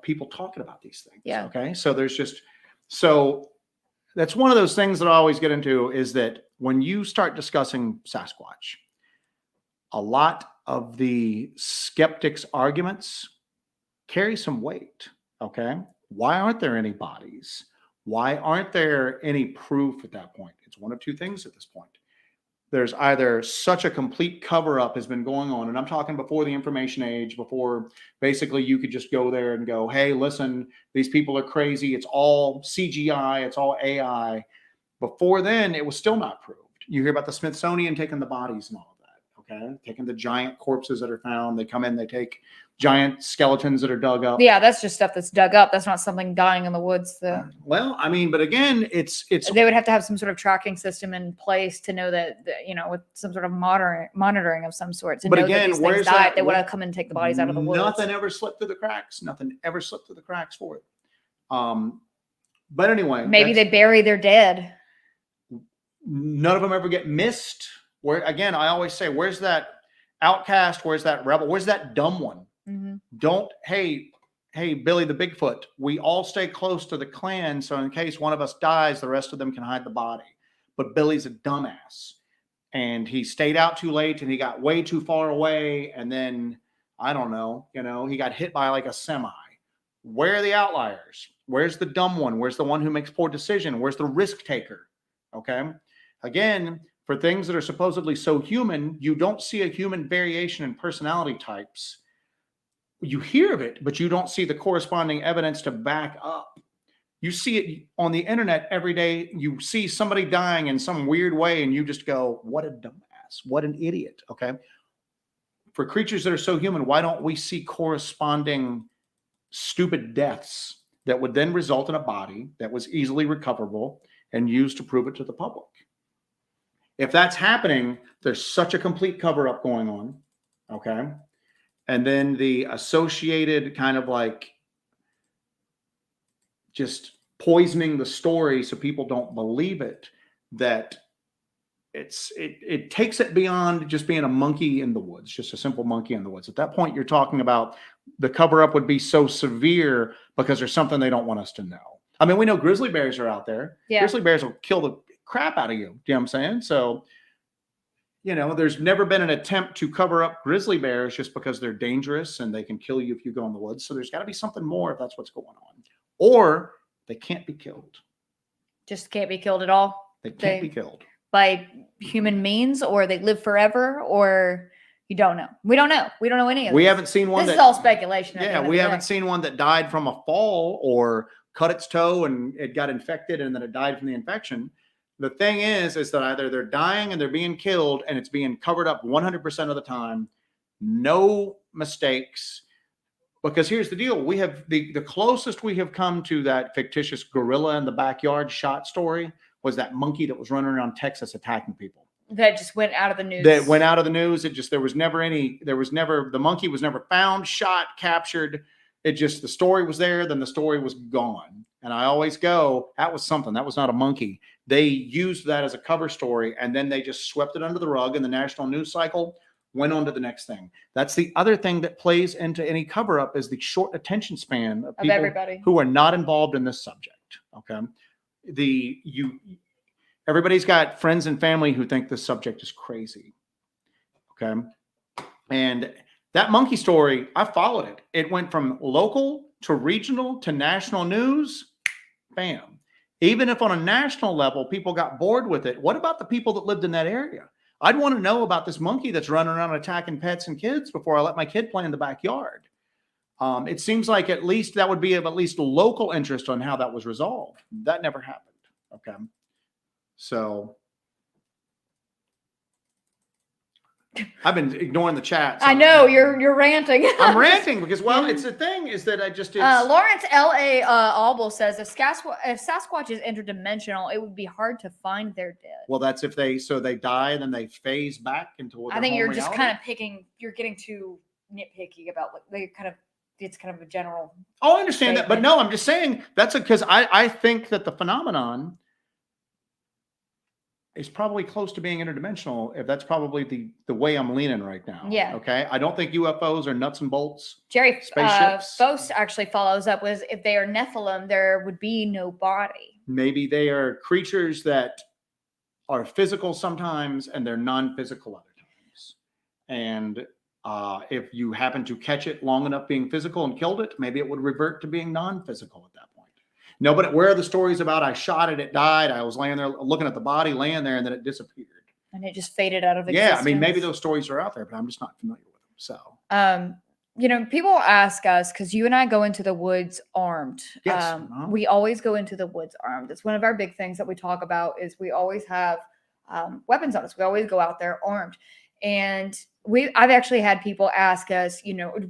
people talking about these things. Yeah. Okay. So that's one of those things that I always get into is that when you start discussing Sasquatch, a lot of the skeptics' arguments carry some weight. Okay. Why aren't there any bodies? Why aren't there any proof at that point? It's one of two things at this point. There's either such a complete cover-up has been going on, and I'm talking before the information age, before basically you could just go there and go, hey, listen, these people are crazy. It's all CGI. It's all AI. Before then, it was still not proved. You hear about the Smithsonian taking the bodies and all of that, okay? Taking the giant corpses that are found. They come in, they take giant skeletons that are dug up. Yeah, that's just stuff that's dug up. That's not something dying in the woods. Well, I mean, but again, it's they would have to have some sort of tracking system in place to know that with some sort of monitoring of some sort. To but know again, that these where's things died, that? they would have come and take the bodies out of the woods. Nothing ever slipped through the cracks. Nothing ever slipped through the cracks for it. But anyway, maybe they bury their dead. None of them ever get missed. Where again, I always say, where's that outcast? Where's that rebel? Where's that dumb one? Mm-hmm. Don't, hey, Billy the Bigfoot, we all stay close to the clan. So in case one of us dies, the rest of them can hide the body. But Billy's a dumbass and he stayed out too late and he got way too far away. And then, I don't know, he got hit by like a semi. Where are the outliers? Where's the dumb one? Where's the one who makes poor decision? Where's the risk taker? Okay. Again, for things that are supposedly so human, you don't see a human variation in personality types. You hear of it, but you don't see the corresponding evidence to back up. You see it on the internet every day. You see somebody dying in some weird way, and you just go, what a dumbass, what an idiot. Okay. For creatures that are so human, why don't we see corresponding stupid deaths that would then result in a body that was easily recoverable and used to prove it to the public? If that's happening, there's such a complete cover-up going on. Okay. And then the associated kind of like just poisoning the story so people don't believe it, that it takes it beyond just being a monkey in the woods, just a simple monkey in the woods. At that point, you're talking about the cover-up would be so severe because there's something they don't want us to know. I mean, we know grizzly bears are out there. Yeah. Grizzly bears will kill the crap out of you. You know what I'm saying? So, there's never been an attempt to cover up grizzly bears just because they're dangerous and they can kill you if you go in the woods. So there's got to be something more if that's what's going on. Or they can't be killed. Just can't be killed at all? They can't be killed. By human means, or they live forever, or you don't know. We don't know. We don't know any of this. We haven't seen one. This is all speculation. Yeah, we haven't seen one that died from a fall or cut its toe and it got infected and then it died from the infection. The thing is that either they're dying and they're being killed and it's being covered up 100% of the time. No mistakes. Because here's the deal. We have the closest we have come to that fictitious gorilla in the backyard shot story was that monkey that was running around Texas attacking people. That just went out of the news. That went out of the news. The monkey was never found, shot, captured. It just, the story was there, then the story was gone. And I always go, that was something. That was not a monkey. They used that as a cover story, and then they just swept it under the rug in the national news cycle, went on to the next thing. That's the other thing that plays into any cover-up is the short attention span of people everybody who are not involved in this subject. Okay. everybody's got friends and family who think this subject is crazy. Okay. And that monkey story, I followed it. It went from local to regional to national news. Bam. Even if on a national level, people got bored with it, what about the people that lived in that area? I'd want to know about this monkey that's running around attacking pets and kids before I let my kid play in the backyard. It seems like at least that would be of at least local interest on how that was resolved. That never happened. Okay. So I've been ignoring the chat. So I know you're ranting. I'm ranting because, well, it's the thing is that I just, Lawrence L.A. Albel says if Sasquatch is interdimensional, it would be hard to find their dead. well, that's if they die and then they phase back into I think you're just kind of you're getting too nitpicky about what they it's kind of a general. Oh, I understand statement. that. But no, I'm just saying that's because I think that the phenomenon is probably close to being interdimensional. If that's probably the way I'm leaning right now. Yeah. Okay. I don't think UFOs are nuts and bolts. Jerry Spaceships. Post actually follows up with if they are Nephilim, there would be no body. Maybe they are creatures that are physical sometimes and they're non-physical other times. And if you happen to catch it long enough being physical and killed it, maybe it would revert to being non-physical at that point. No, but where are the stories about I shot it, it died, I was laying there looking at the body laying there, and then it disappeared. And it just faded out of existence. Yeah, I mean, maybe those stories are out there, but I'm just not familiar with them. So, people ask us, because you and I go into the woods armed. Yes. We always go into the woods armed. It's one of our big things that we talk about is we always have weapons on us. We always go out there armed. And I've actually had people ask us,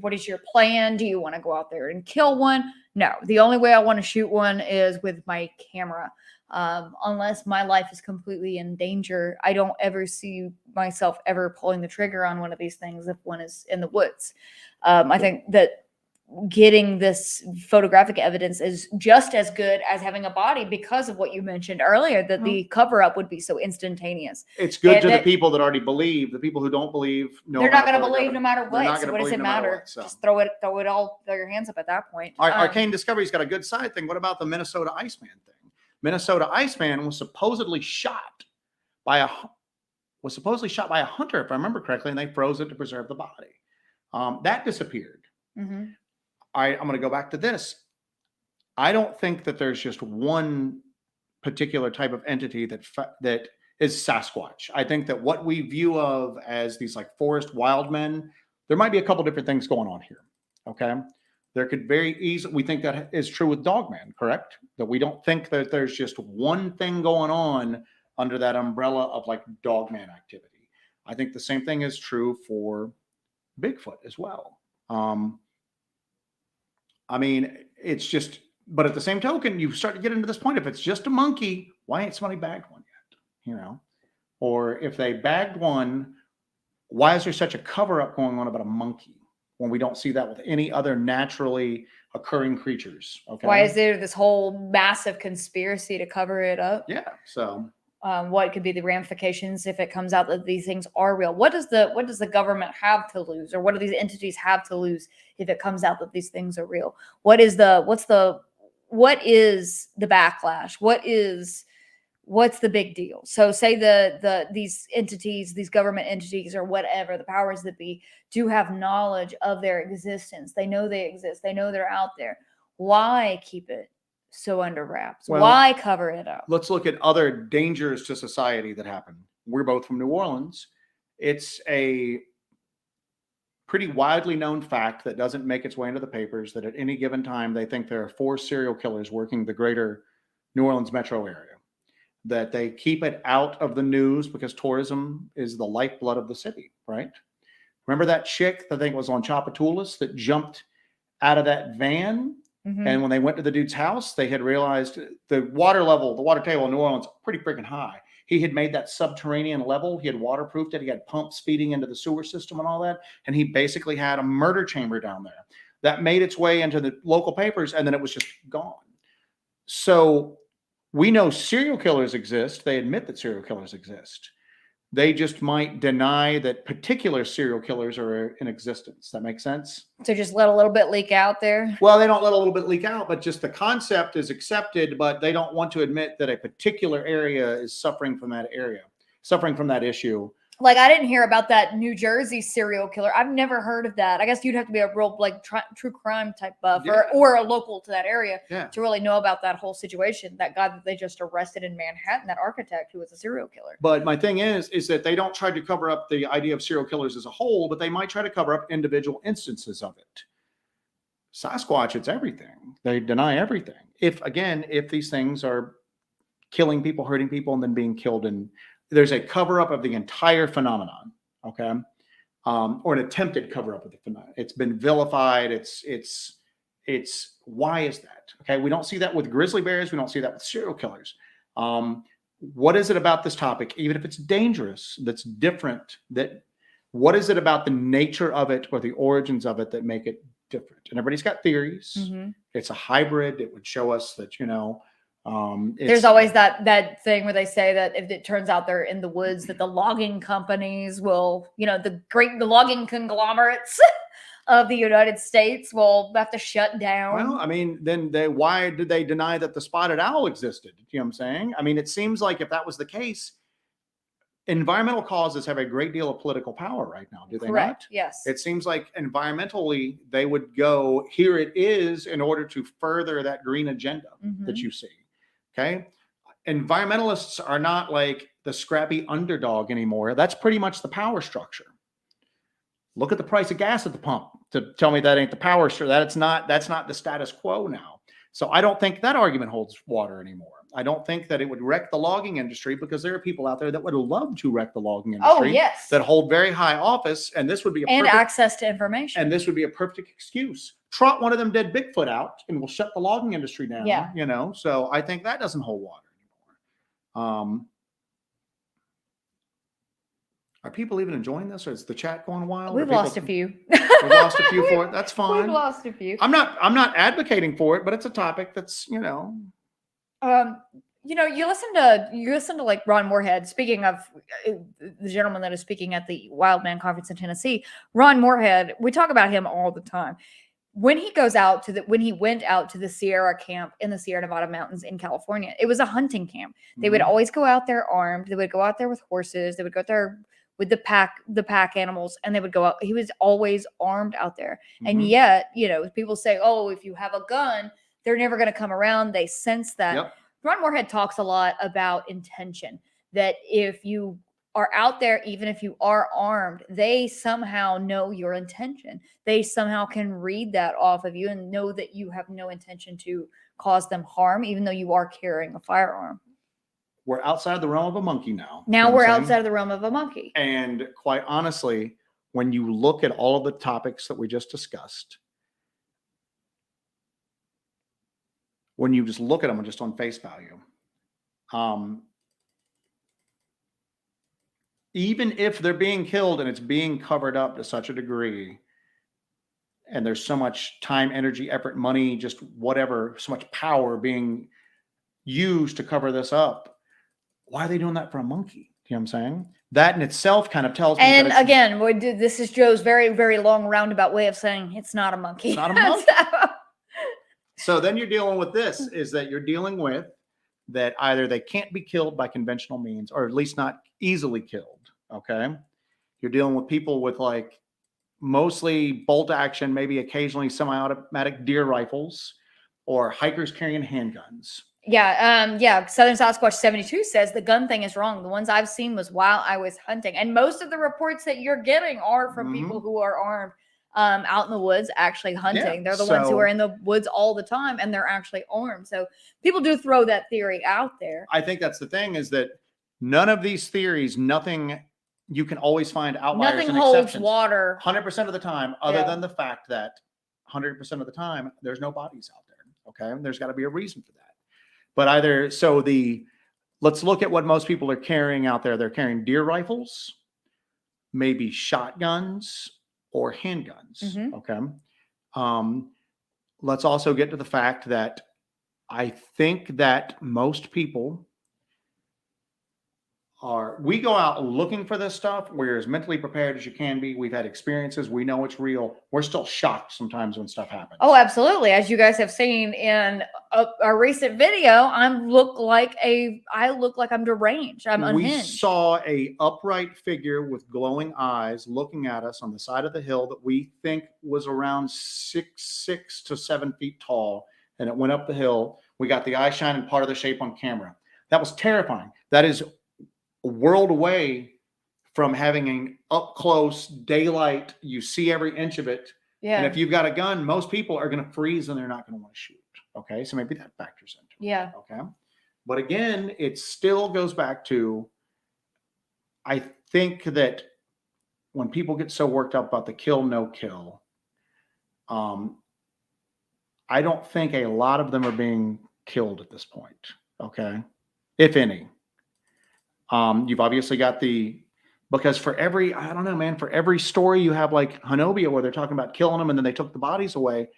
what is your plan? Do you want to go out there and kill one? No, the only way I want to shoot one is with my camera. Unless my life is completely in danger, I don't ever see myself ever pulling the trigger on one of these things if one is in the woods. I think that getting this photographic evidence is just as good as having a body because of what you mentioned earlier, that the cover-up would be so instantaneous. It's good to the people that already believe. The people who don't believe, they're not going to believe no matter what. So what does it matter? What, so. Just throw your hands up at that point. All right, Arcane Discovery's got a good side thing. What about the Minnesota Iceman thing? Minnesota Iceman was supposedly shot by a hunter, if I remember correctly, and they froze it to preserve the body. That disappeared. Mm-hmm. All right, I'm going to go back to this. I don't think that there's just one particular type of entity that is Sasquatch. I think that what we view of as these like forest wild men, there might be a couple different things going on here. Okay. There could very easily, we think that is true with Dogman, correct? That we don't think that there's just one thing going on under that umbrella of like Dogman activity. I think the same thing is true for Bigfoot as well. I mean, it's just, but at the same token, you start to get into this point. If it's just a monkey, why ain't somebody bagged one yet? Or if they bagged one, why is there such a cover up going on about a monkey when we don't see that with any other naturally occurring creatures? Okay. Why is there this whole massive conspiracy to cover it up? Yeah. So what could be the ramifications if it comes out that these things are real? What does the government have to lose, or what do these entities have to lose if it comes out that these things are real? What is the backlash? What's the big deal? So say these entities, these government entities or whatever, the powers that be, do have knowledge of their existence. They know they exist. They know they're out there. Why keep it so under wraps? Well, why cover it up? Let's look at other dangers to society that happen. We're both from New Orleans. It's a pretty widely known fact that doesn't make its way into the papers that at any given time, they think there are 4 serial killers working the greater New Orleans metro area, that they keep it out of the news because tourism is the lifeblood of the city, right? Remember that chick that I think was on Chapatoulas that jumped out of that van? Mm-hmm. And when they went to the dude's house, they had realized the water table in New Orleans, pretty freaking high. He had made that subterranean level. He had waterproofed it. He had pumps feeding into the sewer system and all that. And he basically had a murder chamber down there that made its way into the local papers. And then it was just gone. So we know serial killers exist. They admit that serial killers exist. They just might deny that particular serial killers are in existence. That makes sense? So just let a little bit leak out there. Well, they don't let a little bit leak out, but just the concept is accepted, but they don't want to admit that a particular area is suffering from that issue. Like, I didn't hear about that New Jersey serial killer. I've never heard of that. I guess you'd have to be a real like true crime type buff or a local to that area to really know about that whole situation. That guy that they just arrested in Manhattan, that architect who was a serial killer. But my thing is that they don't try to cover up the idea of serial killers as a whole, but they might try to cover up individual instances of it. Sasquatch, it's everything. They deny everything. If these things are killing people, hurting people, and then being killed, and there's a cover up of the entire phenomenon, okay, or an attempted cover up of the phenomenon. It's been vilified. It's why is that? Okay, we don't see that with grizzly bears. We don't see that with serial killers. What is it about this topic, even if it's dangerous, that's different? What is it about the nature of it or the origins of it that make it different? And everybody's got theories. Mm-hmm. It's a hybrid. It would show us that, there's always that thing where they say that if it turns out they're in the woods, that the logging companies will, the logging conglomerates of the United States will have to shut down. Well, I mean, then why did they deny that the spotted owl existed? You know what I'm saying? I mean, it seems like if that was the case, environmental causes have a great deal of political power right now, do they not? Yes. It seems like environmentally they would go, here it is, in order to further that green agenda that you see. Okay. Environmentalists are not like the scrappy underdog anymore. That's pretty much the power structure. Look at the price of gas at the pump to tell me that ain't the power structure. That's not the status quo now. So I don't think that argument holds water anymore. I don't think that it would wreck the logging industry, because there are people out there that would love to wreck the logging industry. Oh, yes. That hold very high office, and this would be access to information. And this would be a perfect excuse. Trot one of them dead Bigfoot out, and we'll shut the logging industry down. Yeah. So I think that doesn't hold water anymore. Are people even enjoying this, or is the chat going wild? We've lost a few. We've lost a few for it. That's fine. We've lost a few. I'm not advocating for it, but it's a topic that's, you listen to like Ron Moorhead, speaking of the gentleman that is speaking at the Wildman Conference in Tennessee. Ron Moorhead, we talk about him all the time. When he went out to the Sierra camp in the Sierra Nevada mountains in California, it was a hunting camp. They would always go out there armed. They would go out there with horses. They would go out there with the pack animals, and they would go out. He was always armed out there. And yet, people say, oh, if you have a gun, they're never going to come around. They sense that. Yep. Ron Moorhead talks a lot about intention, that if you are out there, even if you are armed, they somehow know your intention. They somehow can read that off of you and know that you have no intention to cause them harm, even though you are carrying a firearm. We're outside the realm of a monkey now. Now we're outside of the realm of a monkey. And quite honestly, when you look at all of the topics that we just discussed, when you just look at them just on face value, even if they're being killed and it's being covered up to such a degree, and there's so much time, energy, effort, money, just whatever, so much power being used to cover this up, why are they doing that for a monkey? You know what I'm saying? That in itself kind of tells me. And again, this is Joe's very, very long roundabout way of saying it's not a monkey. It's not a monkey. So then you're dealing with this, is that you're dealing with that either they can't be killed by conventional means, or at least not easily killed. Okay. You're dealing with people with like mostly bolt action, maybe occasionally semi-automatic deer rifles, or hikers carrying handguns. Yeah. Southern Sasquatch 72 says the gun thing is wrong. The ones I've seen was while I was hunting. And most of the reports that you're getting are from people who are armed out in the woods actually hunting. They're the ones who are in the woods all the time, and they're actually armed. So people do throw that theory out there. I think that's the thing, is that none of these theories, you can always find outliers. Nothing holds water 100% of the time, other than the fact that 100% of the time there's no bodies out there. Okay. And there's got to be a reason for that. But let's look at what most people are carrying out there. They're carrying deer rifles, maybe shotguns, or handguns. Okay. Let's also get to the fact that I think that most people we go out looking for this stuff. We're as mentally prepared as you can be. We've had experiences. We know it's real. We're still shocked sometimes when stuff happens. Oh, absolutely. As you guys have seen in a recent video, I look like I'm deranged. I'm unhinged. We saw a upright figure with glowing eyes looking at us on the side of the hill that we think was around 6 to 7 feet tall. And it went up the hill. We got the eye shine and part of the shape on camera. That was terrifying. That is a world away from having an up close daylight. You see every inch of it. Yeah. And if you've got a gun, most people are going to freeze and they're not going to want to shoot. Okay. So maybe that factors into it. Yeah. Okay. But again, it still goes back to, I think that when people get so worked up about the kill, no kill, I don't think a lot of them are being killed at this point. Okay. If any. You've obviously got because for every, I don't know, man, for every story you have like Hanobia where they're talking about killing them and then they took the bodies away.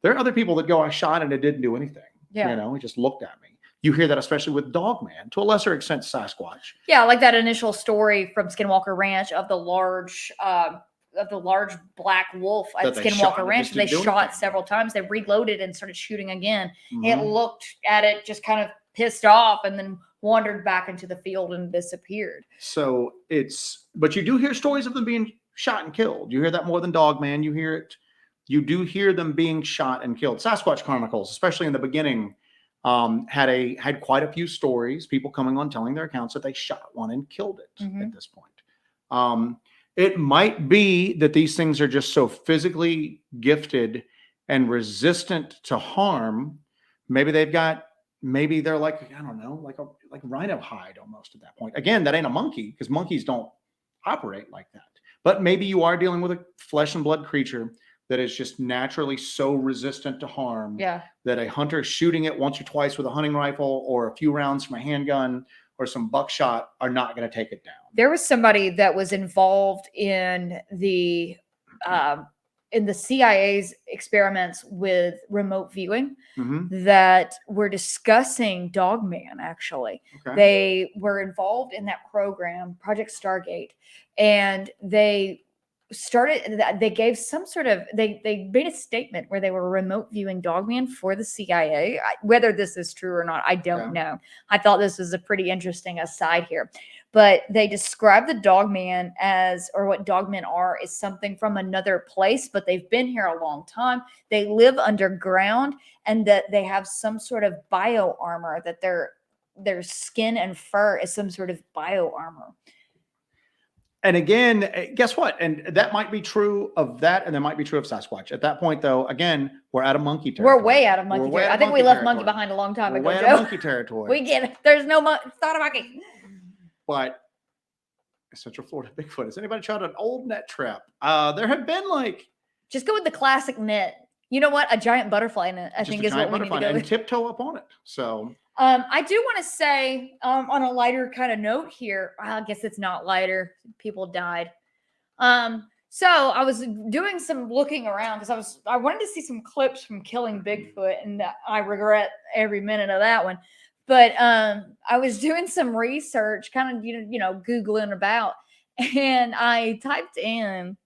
There are other people that go, I shot and it didn't do anything. Yeah. You know, he just looked at me. You hear that especially with Dogman, to a lesser extent Sasquatch. Yeah, like that initial story from Skinwalker Ranch of the large black wolf at Skinwalker Ranch. They shot several times. They reloaded and started shooting again. Mm-hmm. It looked at it, just kind of pissed off, and then wandered back into the field and disappeared. So but you do hear stories of them being shot and killed. You hear that more than Dogman. You do hear them being shot and killed. Sasquatch Chronicles, especially in the beginning, had quite a few stories, people coming on telling their accounts that they shot one and killed it. Mm-hmm. At this point. It might be that these things are just so physically gifted and resistant to harm. Maybe they're like, I don't know, like rhino hide almost at that point. Again, that ain't a monkey, because monkeys don't operate like that. But maybe you are dealing with a flesh and blood creature that is just naturally so resistant to harm, that a hunter shooting it once or twice with a hunting rifle or a few rounds from a handgun or some buckshot are not going to take it down. There was somebody that was involved in the CIA's experiments with remote viewing, mm-hmm. that were discussing Dogman, actually. Okay. They were involved in that program, Project Stargate, and they gave some sort of, they made a statement where they were remote viewing Dogman for the CIA. Whether this is true or not, I don't know. I thought this was a pretty interesting aside here. But they describe the Dogman or what Dogmen are, is something from another place, but they've been here a long time. They live underground, and that they have some sort of bio armor, that their skin and fur is some sort of bio armor. And again, guess what? And that might be true of that, and that might be true of Sasquatch. At that point, though, again, we're out of monkey territory. We're way out of monkey territory. I think we left monkey behind a long time ago. We're way out of monkey territory. We get it. There's no not a monkey. But Central Florida Bigfoot. Has anybody tried an old net trap? There have been just go with the classic net. You know what? A giant butterfly net, I think, is what we need to go with. And tiptoe up on it. So I do want to say, on a lighter kind of note here, I guess it's not lighter. People died. So I was doing some looking around because I wanted to see some clips from Killing Bigfoot, and I regret every minute of that one. But I was doing some research, kind of, Googling about, and I typed in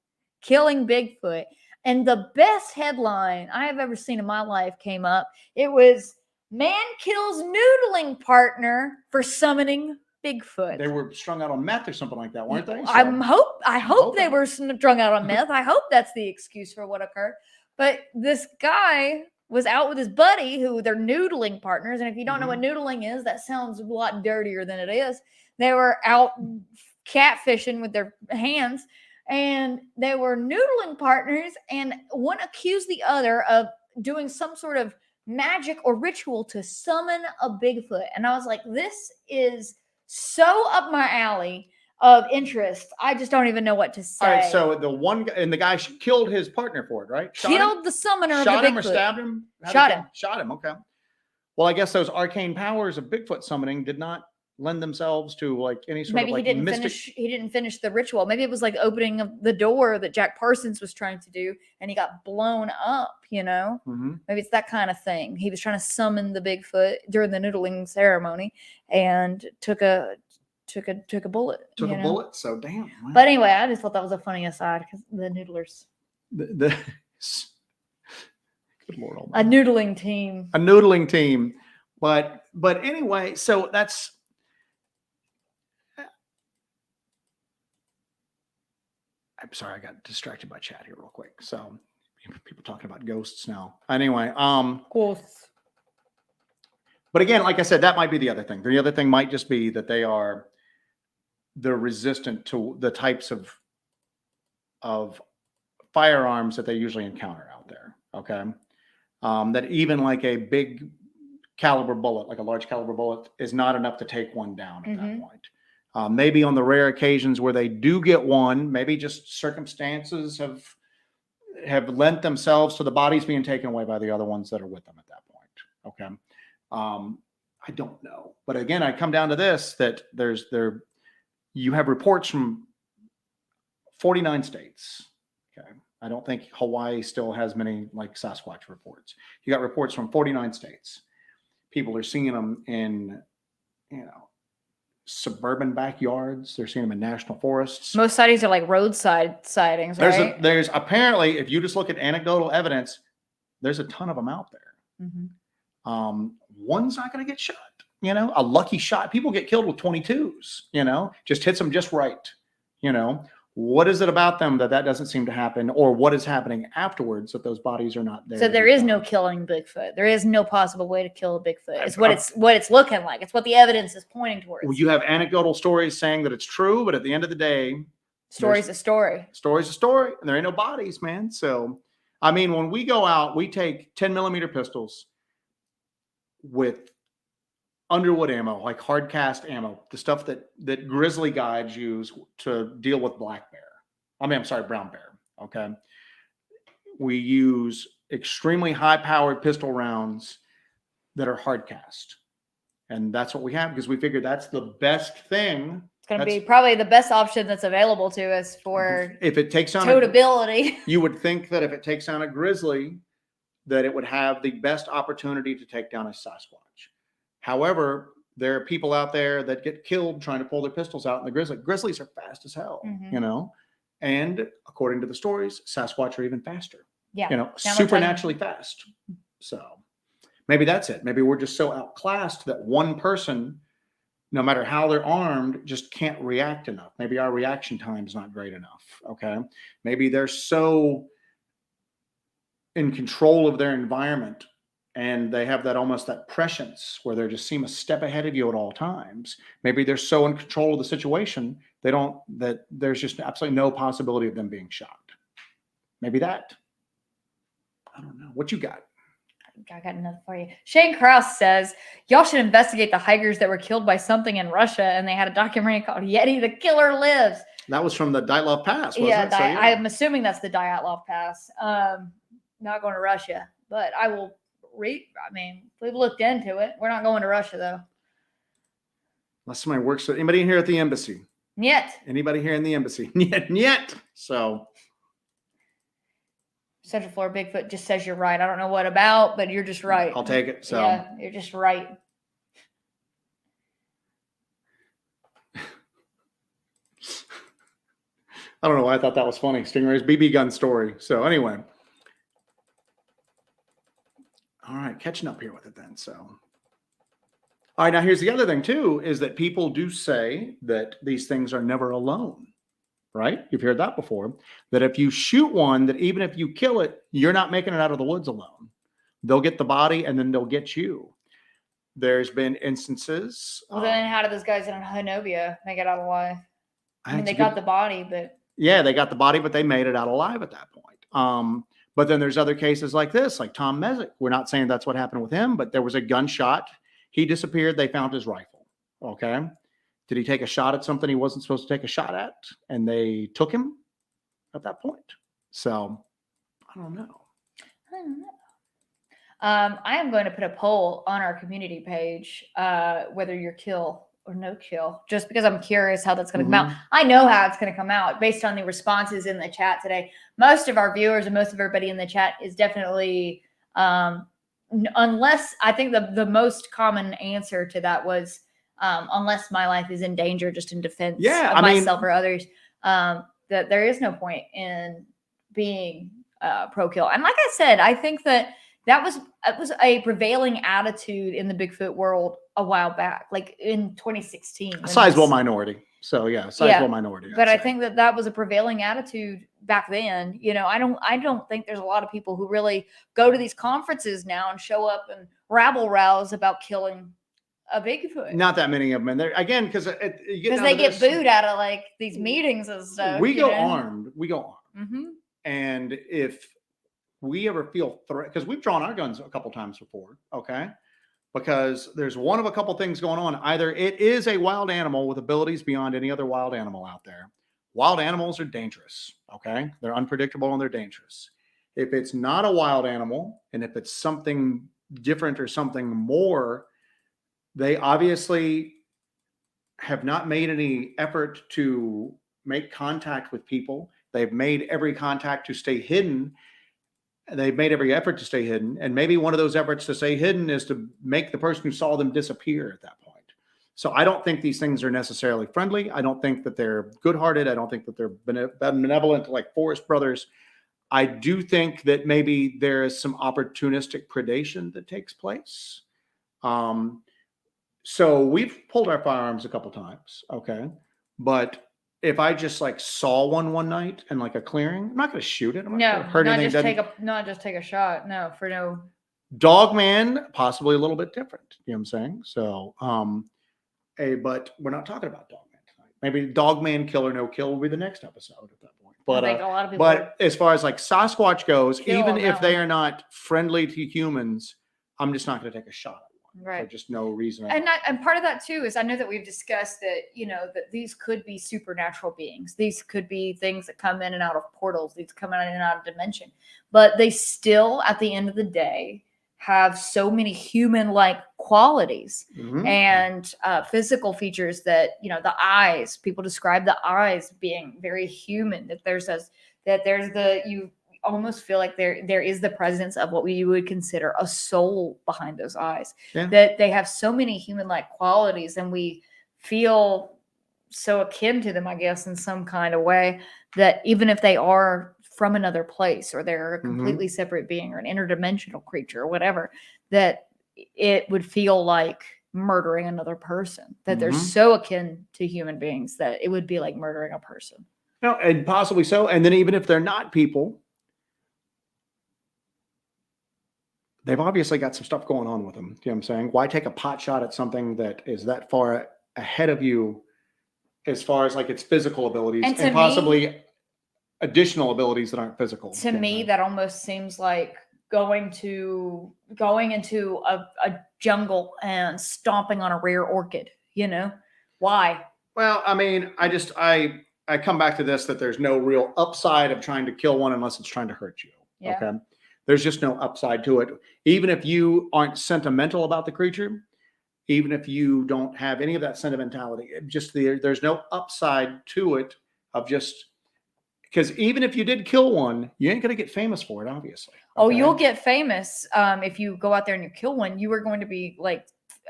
Killing Bigfoot, and the best headline I have ever seen in my life came up. It was, man kills noodling partner for summoning Bigfoot. They were strung out on meth or something like that, weren't they? So I hope they were strung out on meth. I hope that's the excuse for what occurred. But this guy was out with his buddy, who they're noodling partners. And if you don't know what noodling is, that sounds a lot dirtier than it is. They were out catfishing with their hands, and they were noodling partners, and one accused the other of doing some sort of magic or ritual to summon a Bigfoot. And I was like, this is so up my alley of interest. I just don't even know what to say. All right, so the guy killed his partner for it, right? Killed the summoner of the Bigfoot. Shot him or stabbed him? Shot him, okay. Well, I guess those arcane powers of Bigfoot summoning did not lend themselves to any sort of mystic. He didn't finish the ritual. Maybe it was like opening of the door that Jack Parsons was trying to do, and he got blown up, Mm-hmm. Maybe it's that kind of thing. He was trying to summon the Bigfoot during the noodling ceremony, and took a took a bullet. Took you a know? bullet. So damn. Wow. But anyway, I just thought that was a funny aside because the noodlers. Good Lord A noodling team. A noodling team. But anyway, so that's I'm sorry, I got distracted by chat here real quick. So people talking about ghosts now. Anyway, Ghosts. But again, like I said, that might be the other thing. The other thing might just be that they're resistant to the types of firearms that they usually encounter out there. Okay. That even like a big caliber bullet, like a large caliber bullet, is not enough to take one down at that point. Maybe on the rare occasions where they do get one, maybe just circumstances have lent themselves to the bodies being taken away by the other ones that are with them at that point. Okay. I don't know. But again, I come down to this, that you have reports from 49 states. Okay. I don't think Hawaii still has many like Sasquatch reports. You got reports from 49 states. People are seeing them in, suburban backyards. They're seeing them in national forests. Most sightings are like roadside sightings, right? There's apparently, if you just look at anecdotal evidence, there's a ton of them out there. One's not going to get shot. A lucky shot. People get killed with 22s. Just hits them just right. What is it about them that doesn't seem to happen, or what is happening afterwards that those bodies are not there? So there is no killing Bigfoot. There is no possible way to kill a Bigfoot. It's what it's looking like. It's what the evidence is pointing towards. Well, you have anecdotal stories saying that it's true, but at the end of the day, story's a story. Story's a story, and there ain't no bodies, man. So, I mean, when we go out, we take 10mm pistols with underwood ammo, like hard cast ammo, the stuff that grizzly guides use to deal with brown bear. Okay. We use extremely high powered pistol rounds that are hard cast. And that's what we have because we figured that's the best thing. It's going to be probably the best option that's available to us for if it takes on totability. You would think that if it takes on a grizzly, that it would have the best opportunity to take down a Sasquatch. However, there are people out there that get killed trying to pull their pistols out in the grizzly. Grizzlies are fast as hell, and according to the stories, Sasquatch are even faster. Yeah. Supernaturally fast. So maybe that's it. Maybe we're just so outclassed that one person, no matter how they're armed, just can't react enough. Maybe our reaction time is not great enough. Okay. Maybe they're so in control of their environment, and they have that prescience where they just seem a step ahead of you at all times. Maybe they're so in control of the situation, that there's just absolutely no possibility of them being shot. Maybe that. I don't know. What you got? I got another for you. Shane Krause says, y'all should investigate the hikers that were killed by something in Russia, and they had a documentary called Yeti, the Killer Lives. That was from the Dyatlov Pass, wasn't it? I'm assuming that's the Dyatlov Pass. Not going to Russia, but I will read. I mean, we've looked into it. We're not going to Russia, though. Unless somebody works with anybody here at the embassy. Yet. Anybody here in the embassy? Yet. So. Central Florida Bigfoot just says you're right. I don't know what about, but you're just right. I'll take it. So. Yeah, you're just right. I don't know why I thought that was funny. Stingray's BB gun story. So anyway. All right, catching up here with it then. So, all right, now here's the other thing too, is that people do say that these things are never alone, right? You've heard that before, that if you shoot one, that even if you kill it, you're not making it out of the woods alone. They'll get the body and then they'll get you. There's been instances. Well, then how did those guys in Hanobia make it out alive? I mean, they got the body, but. Yeah, they got the body, but they made it out alive at that point. But then there's other cases like this, like Tom Mezek. We're not saying that's what happened with him, but there was a gunshot. He disappeared. They found his rifle. Okay. Did he take a shot at something he wasn't supposed to take a shot at? And they took him at that point. So I don't know. I am going to put a poll on our community page, whether you're kill or no kill, just because I'm curious how that's going to come out. I know how it's going to come out based on the responses in the chat today. Most of our viewers and most of everybody in the chat is definitely, unless I think the most common answer to that was unless my life is in danger, just in defense Yeah, of myself or others. That there is no point in being pro-kill. And like I said, I think that was a prevailing attitude in the Bigfoot world a while back, like in 2016. A sizable minority. So yeah, sizable minority. But I think that was a prevailing attitude back then. You know, I don't think there's a lot of people who really go to these conferences now and show up and rabble rouse about killing a Bigfoot. Not that many of them, and they're again because they get booed out of like these meetings and stuff. We go armed. We go armed, mm-hmm. And if we ever feel threat, because we've drawn our guns a couple times before, okay, because there's one of a couple things going on. Either it is a wild animal with abilities beyond any other wild animal out there. Wild animals are dangerous, okay? They're unpredictable and they're dangerous. If it's not a wild animal, and if it's something different or something more, they obviously have not made any effort to make contact with people. They've made every contact to stay hidden. They've made every effort to stay hidden. And maybe one of those efforts to stay hidden is to make the person who saw them disappear at that point. So I don't think these things are necessarily friendly. I don't think that they're good-hearted. I don't think that they're benevolent like Forest Brothers. I do think that maybe there is some opportunistic predation that takes place. So we've pulled our firearms a couple times, okay? But if I just like saw one night and like a clearing, I'm not going to shoot it. I'm not going to hurt anything. Not just take a shot. No, for no. Dogman, possibly a little bit different. You know what I'm saying? So, but we're not talking about Dogman tonight. Maybe Dogman Kill or No Kill will be the next episode at that point. But I think a lot of people but as far as like Sasquatch goes, even if they are not friendly to humans, I'm just not going to take a shot. Right. For just no reason. And part of that too is I know that we've discussed that, you know, that these could be supernatural beings. These could be things that come in and out of portals. These come in and out of dimension. But they still, at the end of the day, have so many human-like qualities and physical features that, you know, the eyes, people describe the eyes being very human, you almost feel like there is the presence of what we would consider a soul behind those eyes. That they have so many human-like qualities, and we feel so akin to them, I guess, in some kind of way, that even if they are from another place or they're a completely separate being or an interdimensional creature or whatever, that it would feel like murdering another person, that they're so akin to human beings that it would be like murdering a person. No, and possibly so. And then even if they're not people, they've obviously got some stuff going on with them. You know what I'm saying? Why take a pot shot at something that is that far ahead of you as far as like its physical abilities and possibly additional abilities that aren't physical? To me, that almost seems like going into a jungle and stomping on a rare orchid, you know? Why? Well, I mean, I come back to this, that there's no real upside of trying to kill one unless it's trying to hurt you. Yeah. Okay. There's just no upside to it. Even if you aren't sentimental about the creature, even if you don't have any of that sentimentality, there's no upside to it of just, because even if you did kill one, you ain't going to get famous for it, obviously. Okay? Oh, you'll get famous if you go out there and you kill one. You are going to be like,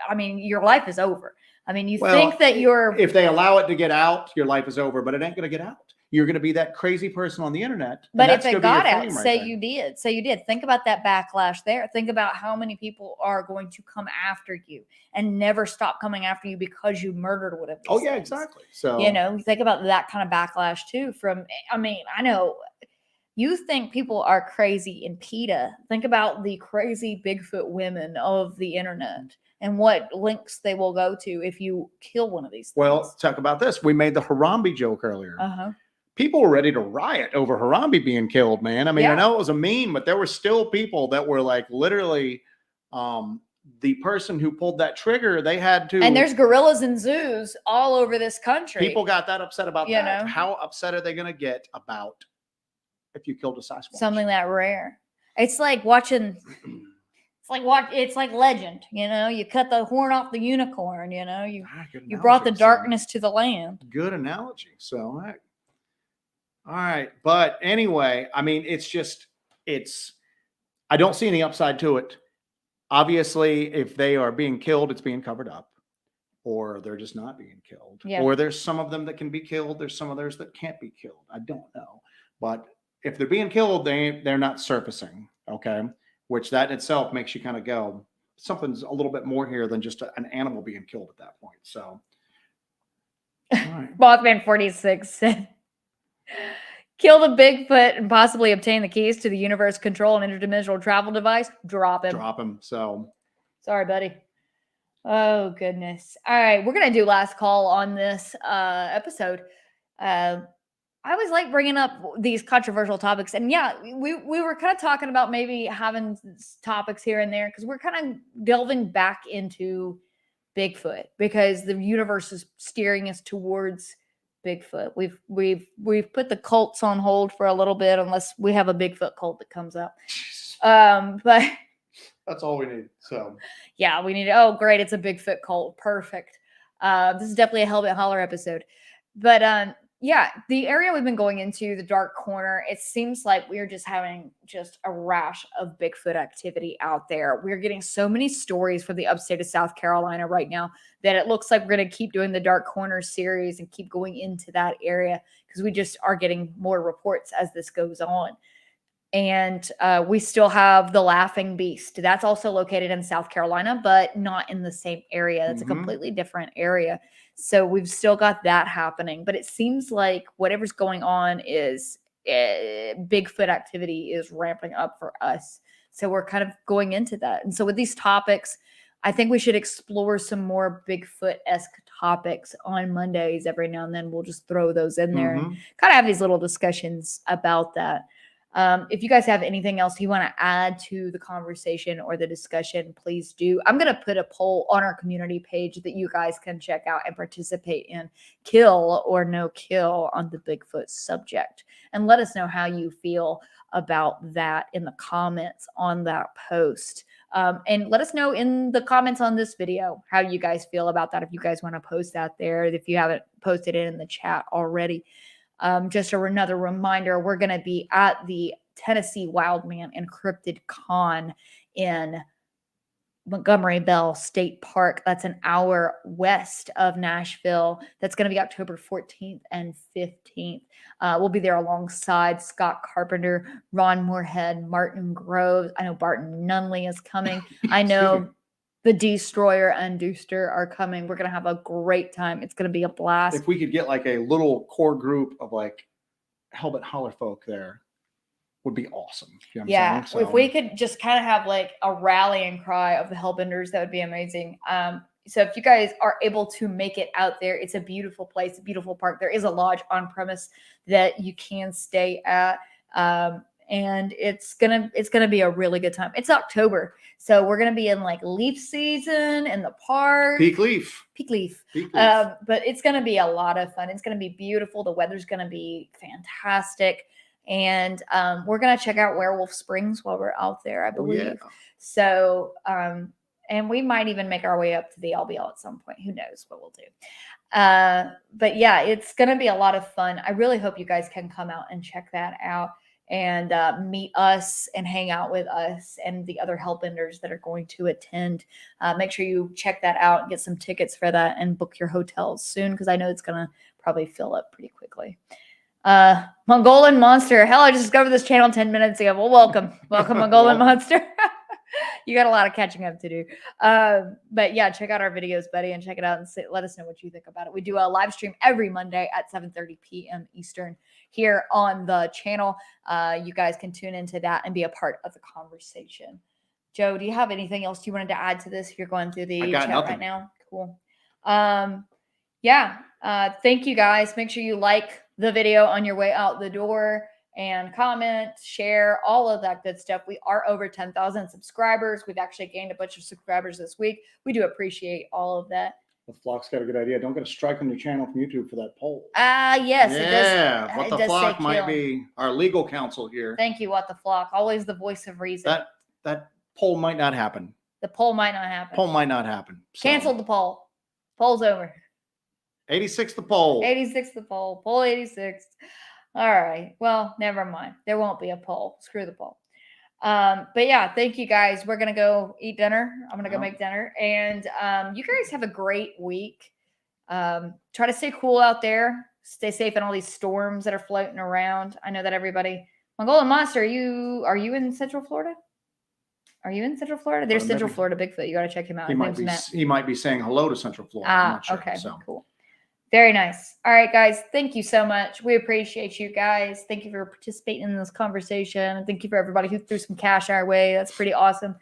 I mean, your life is over. I mean, think that if they allow it to get out, your life is over, but it ain't going to get out. You're going to be that crazy person on the internet. But if it got out, say you did, think about that backlash there. Think about how many people are going to come after you and never stop coming after you because you murdered one of these Oh, yeah, things. exactly. So, you know, think about that kind of backlash too I know you think people are crazy in PETA. Think about the crazy Bigfoot women of the internet and what links they will go to if you kill one of these things. Well, talk about this. We made the Harambe joke earlier. People were ready to riot over Harambe being killed, man. I mean, I know it was a meme, but there were still people that were like literally the person who pulled that trigger, they had to. And there's gorillas in zoos all over this country. People got that upset about that. Know? How upset are they going to get about if you killed a Sasquatch? Something that rare. It's like watching. It's like Legend, you know. You cut the horn off the unicorn, you know. You brought the darkness to the land. Good analogy. So, all right. But anyway, I mean, I don't see any upside to it. Obviously, if they are being killed, it's being covered up. or they're just not being killed. Yeah. Or there's some of them that can be killed. There's some others that can't be killed. I don't know. But if they're being killed, they're not surfacing. Okay. Which that in itself makes you kind of go, something's a little bit more here than just an animal being killed at that point. So, all right. Mothman 46 said, kill the Bigfoot and possibly obtain the keys to the universe control and interdimensional travel device. Drop him. Drop him. So, sorry, buddy. Oh, goodness. All right. We're going to do last call on this episode. I always like bringing up these controversial topics. And yeah, we were kind of talking about maybe having topics here and there because we're kind of delving back into Bigfoot because the universe is steering us towards Bigfoot. We've put the cults on hold for a little bit unless we have a Bigfoot cult that comes up. But that's all we need. So yeah, we need. Oh, great! It's a Bigfoot cult. Perfect. This is definitely a Hellbent Holler episode. But yeah, the area we've been going into, the dark corner, it seems like we're just having just a rash of Bigfoot activity out there. We're getting so many stories from the upstate of South Carolina right now that it looks like we're going to keep doing the dark corner series and keep going into that area because we just are getting more reports as this goes on. And we still have the Laughing Beast. That's also located in South Carolina, but not in the same area. That's a completely different area. So we've still got that happening. But it seems like whatever's going on is Bigfoot activity is ramping up for us. So we're kind of going into that. And so with these topics, I think we should explore some more Bigfoot-esque topics on Mondays every now and then. We'll just throw those in there and kind of have these little discussions about that. If you guys have anything else you want to add to the conversation or the discussion, please do. I'm going to put a poll on our community page that you guys can check out and participate in, kill or no kill on the Bigfoot subject. And let us know how you feel about that in the comments on that post. And let us know in the comments on this video how you guys feel about that. If you guys want to post that there, if you haven't posted it in the chat already. Just another reminder, we're going to be at the Tennessee Wildman and Cryptid Con in Montgomery Bell State Park. That's an hour west of Nashville. That's going to be October 14th and 15th. We'll be there alongside Scott Carpenter, Ron Moorhead, Martin Groves. I know Barton Nunley is coming. I know the Destroyer and Dooster are coming. We're going to have a great time. It's going to be a blast. If we could get like a little core group of like Hellbent Holler folk there, would be awesome. You know what I'm saying? If we could just kind of have like a rallying cry of the Hellbenders, that would be amazing. So if you guys are able to make it out there, it's a beautiful place, a beautiful park. There is a lodge on premise that you can stay at. And it's gonna be a really good time. It's October, so we're gonna be in like leaf season in the park. Peak leaf. But it's gonna be a lot of fun. It's gonna be beautiful. The weather's gonna be fantastic, and we're gonna check out Werewolf Springs while we're out there, I believe. Oh, yeah. So, and we might even make our way up to the LBL at some point. Who knows what we'll do? But yeah, it's gonna be a lot of fun. I really hope you guys can come out and check that out. And meet us and hang out with us and the other Hellbenders that are going to attend. Make sure you check that out and get some tickets for that and book your hotels soon because I know it's going to probably fill up pretty quickly. Mongolian Monster. Hell, I just discovered this channel 10 minutes ago. Well, welcome. Welcome, Mongolian Monster. You got a lot of catching up to do. But yeah, check out our videos, buddy, and check it out and let us know what you think about it. We do a live stream every Monday at 7:30 p.m. Eastern here on the channel. You guys can tune into that and be a part of the conversation. Joe, do you have anything else you wanted to add to this? If you're going through the chat right now. Cool. Yeah. Thank you guys. Make sure you like the video on your way out the door and comment, share, all of that good stuff. We are over 10,000 subscribers. We've actually gained a bunch of subscribers this week. We do appreciate all of that. The Flock's got a good idea. Don't get a strike on your channel from YouTube for that poll. Yes, yeah, it does. Yeah, What the Flock might be our legal counsel here. Thank you, What the Flock. Always the voice of reason. That poll might not happen. The poll might not happen. Poll might not happen. So. Canceled the poll. Poll's over. 86 the poll. 86 the poll. Poll 86. All right. Well, never mind. There won't be a poll. Screw the poll. But yeah, thank you guys. We're gonna go eat dinner. I'm gonna go Well. make dinner, and you guys have a great week. Try to stay cool out there. Stay safe in all these storms that are floating around. I know that everybody. Mongolian Monster, are you in Central Florida? Are you in Central Florida? There's Central Florida Bigfoot. You got to check him out. He might be saying hello to Central Florida. I'm not sure. Okay, so. Cool. Very nice. All right, guys. Thank you so much. We appreciate you guys. Thank you for participating in this conversation. Thank you for everybody who threw some cash our way. That's pretty awesome.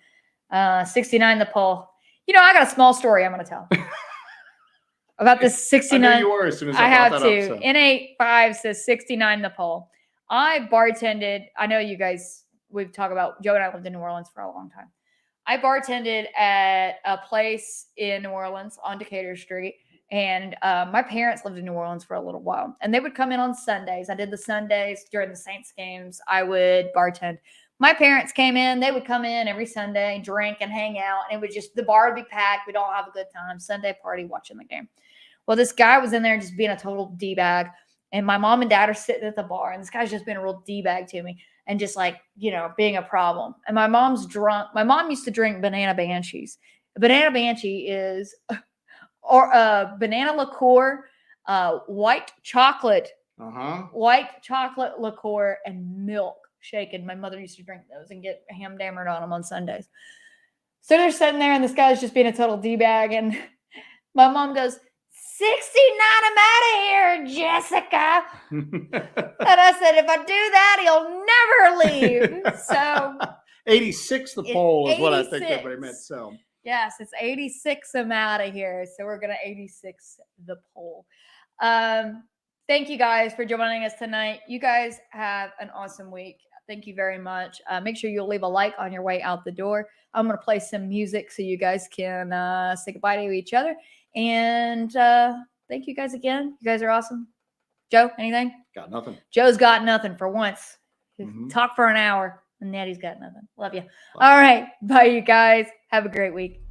69 the poll. You know, I got a small story I'm going to tell about this 69. I knew you were as soon as I have brought to. that up, so. N85 says 69 the poll. I bartended. I know you guys, we've talked about, Joe and I lived in New Orleans for a long time. I bartended at a place in New Orleans on Decatur Street. And my parents lived in New Orleans for a little while. And they would come in on Sundays. I did the Sundays during the Saints games. I would bartend. My parents came in. They would come in every Sunday, drink and hang out. And it would just, the bar would be packed. We'd all have a good time. Sunday party watching the game. Well, this guy was in there just being a total D-bag. And my mom and dad are sitting at the bar. And this guy's just being a real D-bag to me. And just like, you know, being a problem. And my mom's drunk. My mom used to drink banana banshees. A banana banshee is... or banana liqueur, white chocolate liqueur, and milk shaken. My mother used to drink those and get ham-dammered on them on Sundays. So they're sitting there, and this guy's just being a total D-bag. And my mom goes, 69, I'm out of here, Jessica. And I said, if I do that, he'll never leave. So 86 the poll is 86. what I think everybody meant. So yes, it's 86. I'm out of here. So we're going to 86 the poll. Thank you guys for joining us tonight. You guys have an awesome week. Thank you very much. Make sure you'll leave a like on your way out the door. I'm going to play some music so you guys can say goodbye to each other. And thank you guys again. You guys are awesome. Joe, anything? Got nothing. Joe's got nothing for once. Talk for an hour, and Natty's got nothing. Love you. Bye. All right. Bye, you guys. Have a great week.